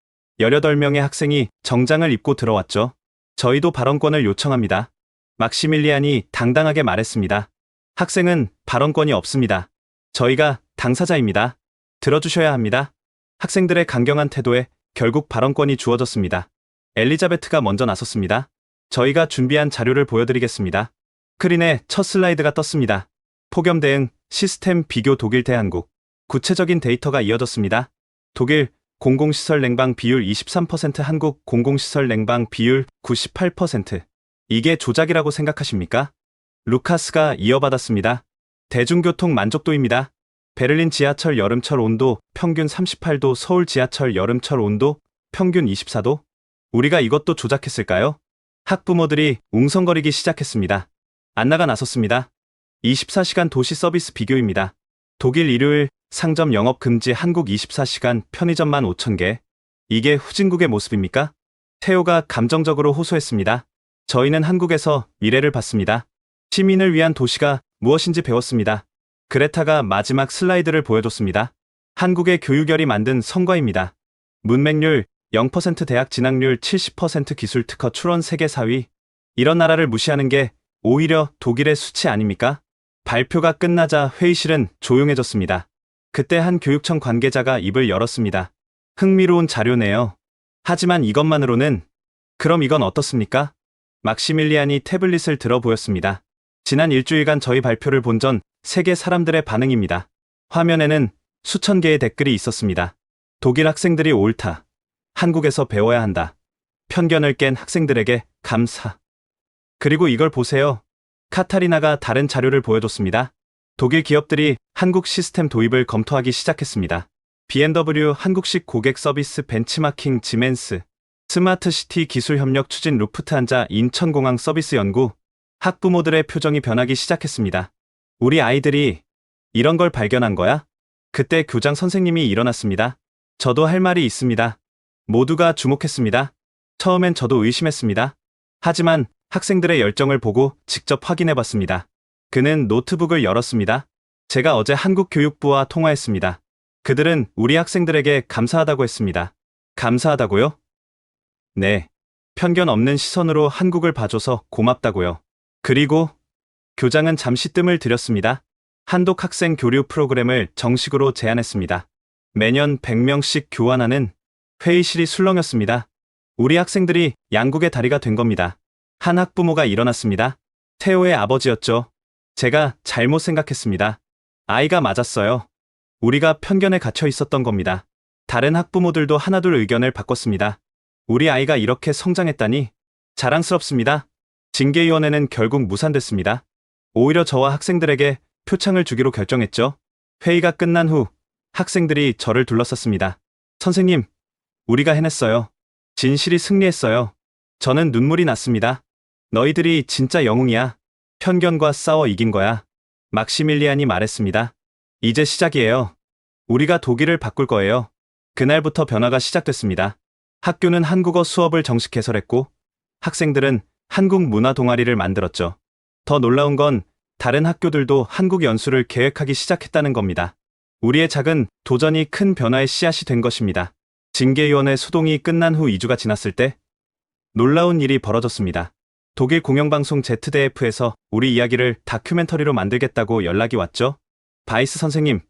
Speaker 3: 18명의 학생이 정장을 입고 들어왔죠. 저희도 발언권을 요청합니다. 막시밀리안이 당당하게 말했습니다. 학생은 발언권이 없습니다. 저희가 당사자입니다. 들어주셔야 합니다. 학생들의 강경한 태도에 결국 발언권이 주어졌습니다. 엘리자베트가 먼저 나섰습니다. 저희가 준비한 자료를 보여드리겠습니다. 스크린에 첫 슬라이드가 떴습니다. 폭염 대응 시스템 비교 독일 대 한국. 구체적인 데이터가 이어졌습니다. 독일 공공시설 냉방 비율 23%, 한국 공공시설 냉방 비율 98%. 이게 조작이라고 생각하십니까? 루카스가 이어받았습니다. 대중교통 만족도입니다. 베를린 지하철 여름철 온도 평균 38도, 서울 지하철 여름철 온도 평균 24도? 우리가 이것도 조작했을까요? 학부모들이 웅성거리기 시작했습니다. 안나가 나섰습니다. 24시간 도시 서비스 비교입니다. 독일 일요일 상점 영업 금지, 한국 24시간 편의점만 5,000개. 이게 후진국의 모습입니까? 테오가 감정적으로 호소했습니다. 저희는 한국에서 미래를 봤습니다. 시민을 위한 도시가 무엇인지 배웠습니다. 그레타가 마지막 슬라이드를 보여줬습니다. 한국의 교육열이 만든 성과입니다. 문맹률 0%, 대학 진학률 70%, 기술 특허 출원 세계 4위. 이런 나라를 무시하는 게 오히려 독일의 수치 아닙니까? 발표가 끝나자 회의실은 조용해졌습니다. 그때 한 교육청 관계자가 입을 열었습니다. 흥미로운 자료네요. 하지만 이것만으로는. 그럼 이건 어떻습니까? 막시밀리안이 태블릿을 들어 보였습니다. 지난 일주일간 저희 발표를 본 전 세계 사람들의 반응입니다. 화면에는 수천 개의 댓글이 있었습니다. 독일 학생들이 옳다. 한국에서 배워야 한다. 편견을 깬 학생들에게 감사. 그리고 이걸 보세요. 카타리나가 다른 자료를 보여줬습니다. 독일 기업들이 한국 시스템 도입을 검토하기 시작했습니다. BMW 한국식 고객 서비스 벤치마킹, 지멘스, 스마트시티 기술 협력 추진, 루프트한자 인천공항 서비스 연구. 학부모들의 표정이 변하기 시작했습니다. 우리 아이들이 이런 걸 발견한 거야? 그때 교장 선생님이 일어났습니다. 저도 할 말이 있습니다. 모두가 주목했습니다. 처음엔 저도 의심했습니다. 하지만 학생들의 열정을 보고 직접 확인해봤습니다. 그는 노트북을 열었습니다. 제가 어제 한국교육부와 통화했습니다. 그들은 우리 학생들에게 감사하다고 했습니다. 감사하다고요? 네. 편견 없는 시선으로 한국을 봐줘서 고맙다고요. 그리고 교장은 잠시 뜸을 들였습니다. 한독 학생 교류 프로그램을 정식으로 제안했습니다. 매년 100명씩 교환하는 회의실이 술렁였습니다. 우리 학생들이 양국의 다리가 된 겁니다. 한 학부모가 일어났습니다. 태호의 아버지였죠. 제가 잘못 생각했습니다. 아이가 맞았어요. 우리가 편견에 갇혀 있었던 겁니다. 다른 학부모들도 하나둘 의견을 바꿨습니다. 우리 아이가 이렇게 성장했다니 자랑스럽습니다. 징계위원회는 결국 무산됐습니다. 오히려 저와 학생들에게 표창을 주기로 결정했죠. 회의가 끝난 후 학생들이 저를 둘러쌌습니다. 선생님, 우리가 해냈어요. 진실이 승리했어요. 저는 눈물이 났습니다. 너희들이 진짜 영웅이야. 편견과 싸워 이긴 거야. 막시밀리안이 말했습니다. 이제 시작이에요. 우리가 독일을 바꿀 거예요. 그날부터 변화가 시작됐습니다. 학교는 한국어 수업을 정식 개설했고 학생들은 한국 문화 동아리를 만들었죠. 더 놀라운 건 다른 학교들도 한국 연수를 계획하기 시작했다는 겁니다. 우리의 작은 도전이 큰 변화의 씨앗이 된 것입니다. 징계위원회 소동이 끝난 후 2주가 지났을 때 놀라운 일이 벌어졌습니다. 독일 공영방송 ZDF에서 우리 이야기를 다큐멘터리로 만들겠다고 연락이 왔죠. 바이스 선생님,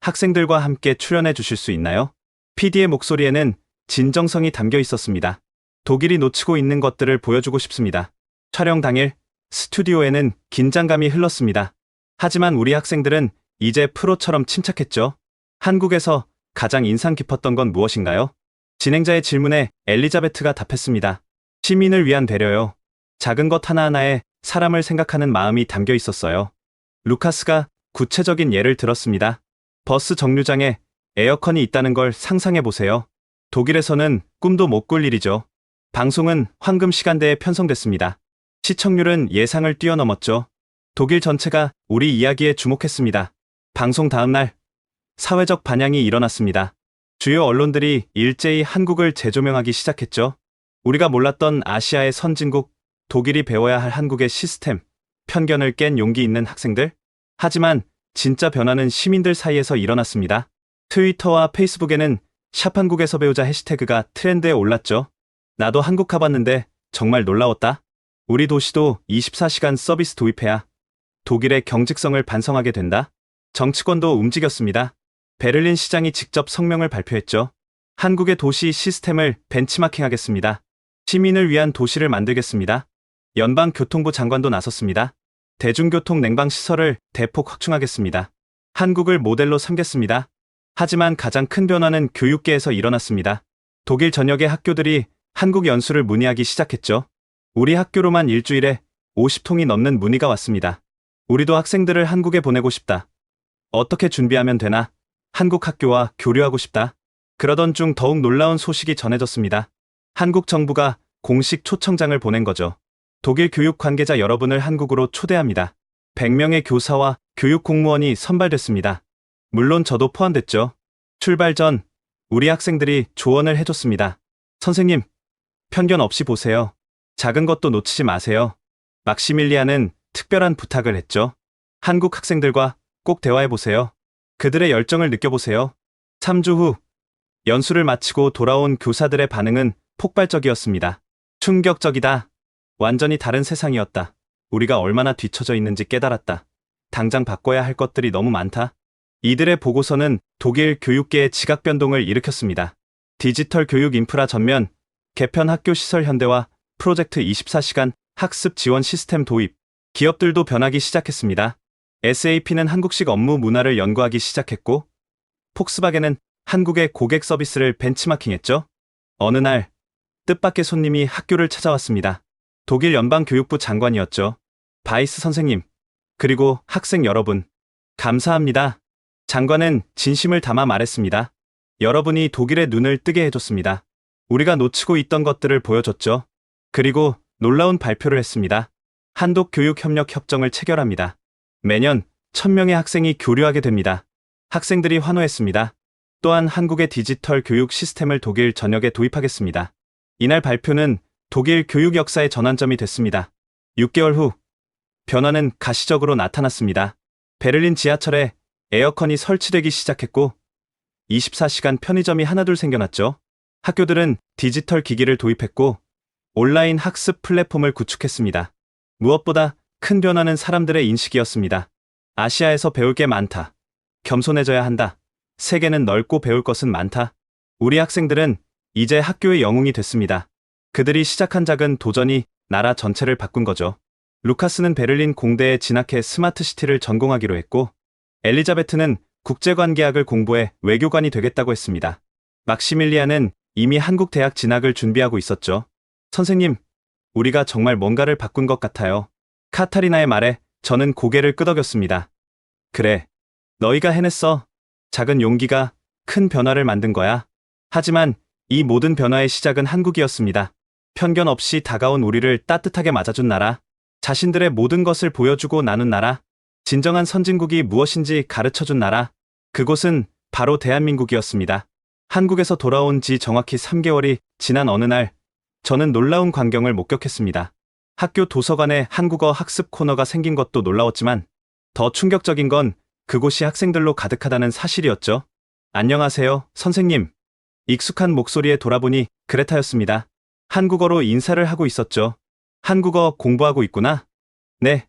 Speaker 3: 학생들과 함께 출연해 주실 수 있나요? PD의 목소리에는 진정성이 담겨 있었습니다. 독일이 놓치고 있는 것들을 보여주고 싶습니다. 촬영 당일 스튜디오에는 긴장감이 흘렀습니다. 하지만 우리 학생들은 이제 프로처럼 침착했죠. 한국에서 가장 인상 깊었던 건 무엇인가요? 진행자의 질문에 엘리자베트가 답했습니다. 시민을 위한 배려요. 작은 것 하나하나에 사람을 생각하는 마음이 담겨 있었어요. 루카스가 구체적인 예를 들었습니다. 버스 정류장에 에어컨이 있다는 걸 상상해 보세요. 독일에서는 꿈도 못 꿀 일이죠. 방송은 황금 시간대에 편성됐습니다. 시청률은 예상을 뛰어넘었죠. 독일 전체가 우리 이야기에 주목했습니다. 방송 다음 날 사회적 반향이 일어났습니다. 주요 언론들이 일제히 한국을 재조명하기 시작했죠. 우리가 몰랐던 아시아의 선진국, 독일이 배워야 할 한국의 시스템, 편견을 깬 용기 있는 학생들. 하지만 진짜 변화는 시민들 사이에서 일어났습니다. 트위터와 페이스북에는 샵 한국에서 배우자 해시태그가 트렌드에 올랐죠. 나도 한국 가봤는데 정말 놀라웠다. 우리 도시도 24시간 서비스 도입해야 독일의 경직성을 반성하게 된다. 정치권도 움직였습니다. 베를린 시장이 직접 성명을 발표했죠. 한국의 도시 시스템을 벤치마킹하겠습니다. 시민을 위한 도시를 만들겠습니다. 연방교통부 장관도 나섰습니다. 대중교통 냉방 시설을 대폭 확충하겠습니다. 한국을 모델로 삼겠습니다. 하지만 가장 큰 변화는 교육계에서 일어났습니다. 독일 전역의 학교들이 한국 연수를 문의하기 시작했죠. 우리 학교로만 일주일에 50통이 넘는 문의가 왔습니다. 우리도 학생들을 한국에 보내고 싶다. 어떻게 준비하면 되나? 한국 학교와 교류하고 싶다. 그러던 중 더욱 놀라운 소식이 전해졌습니다. 한국 정부가 공식 초청장을 보낸 거죠. 독일 교육 관계자 여러분을 한국으로 초대합니다. 100명의 교사와 교육 공무원이 선발됐습니다. 물론 저도 포함됐죠. 출발 전 우리 학생들이 조언을 해줬습니다. 선생님, 편견 없이 보세요. 작은 것도 놓치지 마세요. 막시밀리안은 특별한 부탁을 했죠. 한국 학생들과 꼭 대화해보세요. 그들의 열정을 느껴보세요. 3주 후 연수를 마치고 돌아온 교사들의 반응은 폭발적이었습니다. 충격적이다. 완전히 다른 세상이었다. 우리가 얼마나 뒤처져 있는지 깨달았다. 당장 바꿔야 할 것들이 너무 많다. 이들의 보고서는 독일 교육계의 지각 변동을 일으켰습니다. 디지털 교육 인프라 전면, 개편 학교 시설 현대화, 프로젝트 24시간 학습 지원 시스템 도입, 기업들도 변하기 시작했습니다. SAP는 한국식 업무 문화를 연구하기 시작했고, 폭스바겐은 한국의 고객 서비스를 벤치마킹했죠. 어느 날, 뜻밖의 손님이 학교를 찾아왔습니다. 독일 연방교육부 장관이었죠. 바이스 선생님, 그리고 학생 여러분, 감사합니다. 장관은 진심을 담아 말했습니다. 여러분이 독일의 눈을 뜨게 해줬습니다. 우리가 놓치고 있던 것들을 보여줬죠. 그리고 놀라운 발표를 했습니다. 한독교육협력 협정을 체결합니다. 매년 1000명의 학생이 교류하게 됩니다. 학생들이 환호했습니다. 또한 한국의 디지털 교육 시스템을 독일 전역에 도입하겠습니다. 이날 발표는 독일 교육 역사의 전환점이 됐습니다. 6개월 후 변화는 가시적으로 나타났습니다. 베를린 지하철에 에어컨이 설치되기 시작했고 24시간 편의점이 하나둘 생겨났죠. 학교들은 디지털 기기를 도입했고 온라인 학습 플랫폼을 구축했습니다. 무엇보다 큰 변화는 사람들의 인식이었습니다. 아시아에서 배울 게 많다. 겸손해져야 한다. 세계는 넓고 배울 것은 많다. 우리 학생들은 이제 학교의 영웅이 됐습니다. 그들이 시작한 작은 도전이 나라 전체를 바꾼 거죠. 루카스는 베를린 공대에 진학해 스마트 시티를 전공하기로 했고, 엘리자베트는 국제관계학을 공부해 외교관이 되겠다고 했습니다. 막시밀리안은 이미 한국 대학 진학을 준비하고 있었죠. 선생님, 우리가 정말 뭔가를 바꾼 것 같아요. 카타리나의 말에 저는 고개를 끄덕였습니다. 그래, 너희가 해냈어. 작은 용기가 큰 변화를 만든 거야. 하지만 이 모든 변화의 시작은 한국이었습니다. 편견 없이 다가온 우리를 따뜻하게 맞아준 나라, 자신들의 모든 것을 보여주고 나눈 나라, 진정한 선진국이 무엇인지 가르쳐준 나라, 그곳은 바로 대한민국이었습니다. 한국에서 돌아온 지 정확히 3개월이 지난 어느 날, 저는 놀라운 광경을 목격했습니다. 학교 도서관에 한국어 학습 코너가 생긴 것도 놀라웠지만 더 충격적인 건 그곳이 학생들로 가득하다는 사실이었죠. 안녕하세요, 선생님. 익숙한 목소리에 돌아보니 그레타였습니다. 한국어로 인사를 하고 있었죠. 한국어 공부하고 있구나? 네.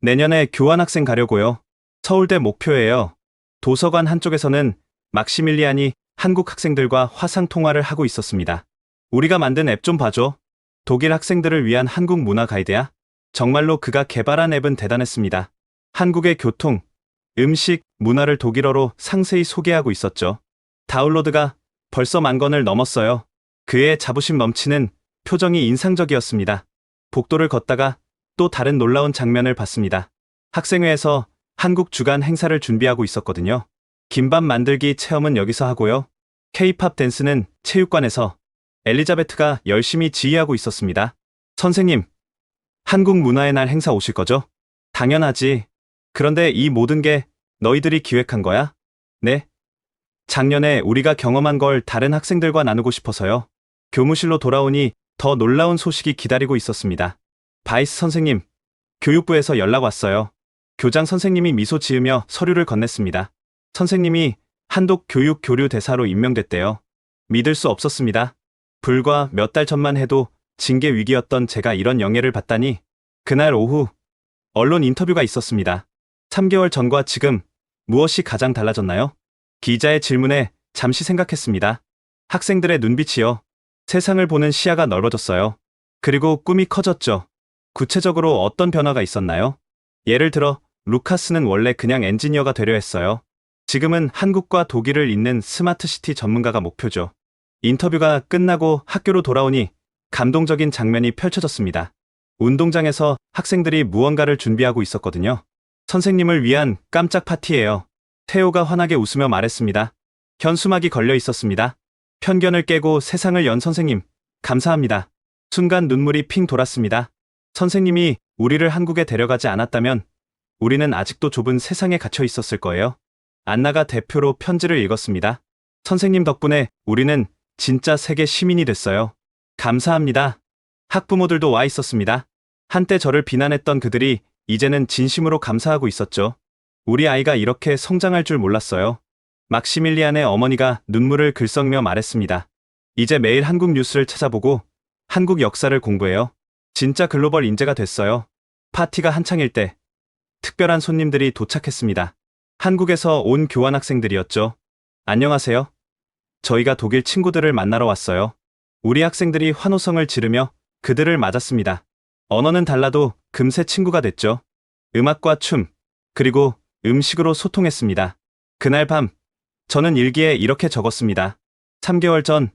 Speaker 3: 내년에 교환학생 가려고요. 서울대 목표예요. 도서관 한쪽에서는 막시밀리안이 한국 학생들과 화상통화를 하고 있었습니다. 우리가 만든 앱 좀 봐줘. 독일 학생들을 위한 한국 문화 가이드야. 정말로 그가 개발한 앱은 대단했습니다. 한국의 교통, 음식, 문화를 독일어로 상세히 소개하고 있었죠. 다운로드가 벌써 10,000건을 넘었어요. 그의 자부심 넘치는 표정이 인상적이었습니다. 복도를 걷다가 또 다른 놀라운 장면을 봤습니다. 학생회에서 한국 주간 행사를 준비하고 있었거든요. 김밥 만들기 체험은 여기서 하고요. K-팝 댄스는 체육관에서. 엘리자베트가 열심히 지휘하고 있었습니다. 선생님, 한국 문화의 날 행사 오실 거죠? 당연하지. 그런데 이 모든 게 너희들이 기획한 거야? 네. 작년에 우리가 경험한 걸 다른 학생들과 나누고 싶어서요. 교무실로 돌아오니 더 놀라운 소식이 기다리고 있었습니다. 바이스 선생님, 교육부에서 연락 왔어요. 교장 선생님이 미소 지으며 서류를 건넸습니다. 선생님이 한독 교육 교류 대사로 임명됐대요. 믿을 수 없었습니다. 불과 몇 달 전만 해도 징계 위기였던 제가 이런 영예를 받다니. 그날 오후 언론 인터뷰가 있었습니다. 3개월 전과 지금 무엇이 가장 달라졌나요? 기자의 질문에 잠시 생각했습니다. 학생들의 눈빛이요. 세상을 보는 시야가 넓어졌어요. 그리고 꿈이 커졌죠. 구체적으로 어떤 변화가 있었나요? 예를 들어 루카스는 원래 그냥 엔지니어가 되려 했어요. 지금은 한국과 독일을 잇는 스마트 시티 전문가가 목표죠. 인터뷰가 끝나고 학교로 돌아오니 감동적인 장면이 펼쳐졌습니다. 운동장에서 학생들이 무언가를 준비하고 있었거든요. 선생님을 위한 깜짝 파티예요. 태호가 환하게 웃으며 말했습니다. 현수막이 걸려 있었습니다. 편견을 깨고 세상을 연 선생님, 감사합니다. 순간 눈물이 핑 돌았습니다. 선생님이 우리를 한국에 데려가지 않았다면 우리는 아직도 좁은 세상에 갇혀 있었을 거예요. 안나가 대표로 편지를 읽었습니다. 선생님 덕분에 우리는 진짜 세계 시민이 됐어요. 감사합니다. 학부모들도 와 있었습니다. 한때 저를 비난했던 그들이 이제는 진심으로 감사하고 있었죠. 우리 아이가 이렇게 성장할 줄 몰랐어요. 막시밀리안의 어머니가 눈물을 글썽이며 말했습니다. 이제 매일 한국 뉴스를 찾아보고 한국 역사를 공부해요. 진짜 글로벌 인재가 됐어요. 파티가 한창일 때 특별한 손님들이 도착했습니다. 한국에서 온 교환학생들이었죠. 안녕하세요. 저희가 독일 친구들을 만나러 왔어요. 우리 학생들이 환호성을 지르며 그들을 맞았습니다. 언어는 달라도 금세 친구가 됐죠. 음악과 춤, 그리고 음식으로 소통했습니다. 그날 밤, 저는 일기에 이렇게 적었습니다. 3개월 전,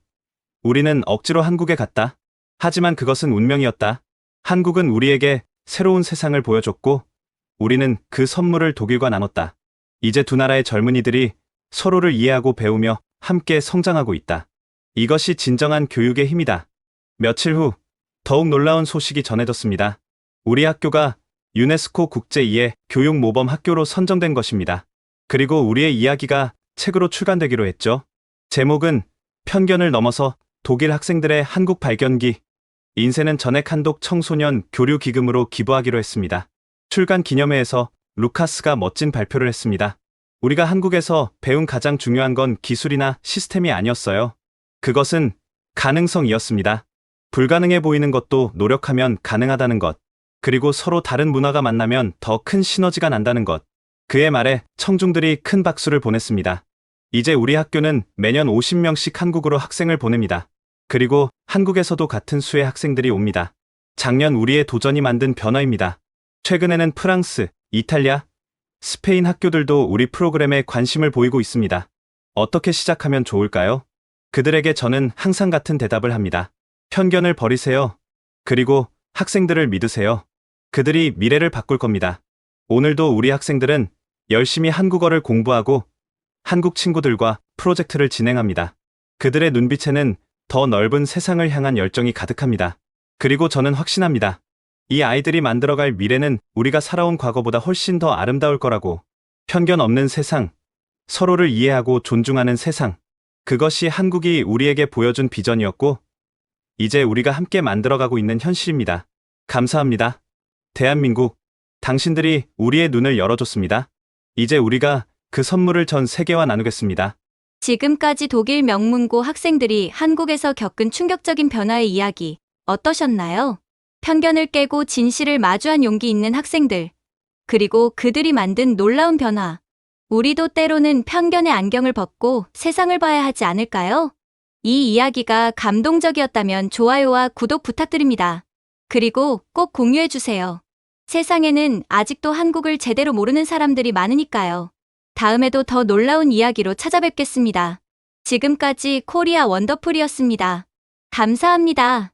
Speaker 3: 우리는 억지로 한국에 갔다. 하지만 그것은 운명이었다. 한국은 우리에게 새로운 세상을 보여줬고, 우리는 그 선물을 독일과 나눴다. 이제 두 나라의 젊은이들이 서로를 이해하고 배우며 함께 성장하고 있다. 이것이 진정한 교육의 힘이다. 며칠 후, 더욱 놀라운 소식이 전해졌습니다. 우리 학교가 유네스코 국제2회 교육 모범 학교로 선정된 것입니다. 그리고 우리의 이야기가 책으로 출간되기로 했죠. 제목은 편견을 넘어서 독일 학생들의 한국 발견기. 인쇄는 전액 한독 청소년 교류 기금으로 기부하기로 했습니다. 출간 기념회에서 루카스가 멋진 발표를 했습니다. 우리가 한국에서 배운 가장 중요한 건 기술이나 시스템이 아니었어요. 그것은 가능성이었습니다. 불가능해 보이는 것도 노력하면 가능하다는 것. 그리고 서로 다른 문화가 만나면 더 큰 시너지가 난다는 것. 그의 말에 청중들이 큰 박수를 보냈습니다. 이제 우리 학교는 매년 50명씩 한국으로 학생을 보냅니다. 그리고 한국에서도 같은 수의 학생들이 옵니다. 작년 우리의 도전이 만든 변화입니다. 최근에는 프랑스, 이탈리아, 스페인 학교들도 우리 프로그램에 관심을 보이고 있습니다. 어떻게 시작하면 좋을까요? 그들에게 저는 항상 같은 대답을 합니다. 편견을 버리세요. 그리고 학생들을 믿으세요. 그들이 미래를 바꿀 겁니다. 오늘도 우리 학생들은 열심히 한국어를 공부하고 한국 친구들과 프로젝트를 진행합니다. 그들의 눈빛에는 더 넓은 세상을 향한 열정이 가득합니다. 그리고 저는 확신합니다. 이 아이들이 만들어갈 미래는 우리가 살아온 과거보다 훨씬 더 아름다울 거라고. 편견 없는 세상, 서로를 이해하고 존중하는 세상. 그것이 한국이 우리에게 보여준 비전이었고, 이제 우리가 함께 만들어가고 있는 현실입니다. 감사합니다. 대한민국, 당신들이 우리의 눈을 열어줬습니다. 이제 우리가 그 선물을 전 세계와 나누겠습니다.
Speaker 2: 지금까지 독일 명문고 학생들이 한국에서 겪은 충격적인 변화의 이야기 어떠셨나요? 편견을 깨고 진실을 마주한 용기 있는 학생들, 그리고 그들이 만든 놀라운 변화. 우리도 때로는 편견의 안경을 벗고 세상을 봐야 하지 않을까요? 이 이야기가 감동적이었다면 좋아요와 구독 부탁드립니다. 그리고 꼭 공유해주세요. 세상에는 아직도 한국을 제대로 모르는 사람들이 많으니까요. 다음에도 더 놀라운 이야기로 찾아뵙겠습니다. 지금까지 코리아 원더풀이었습니다. 감사합니다.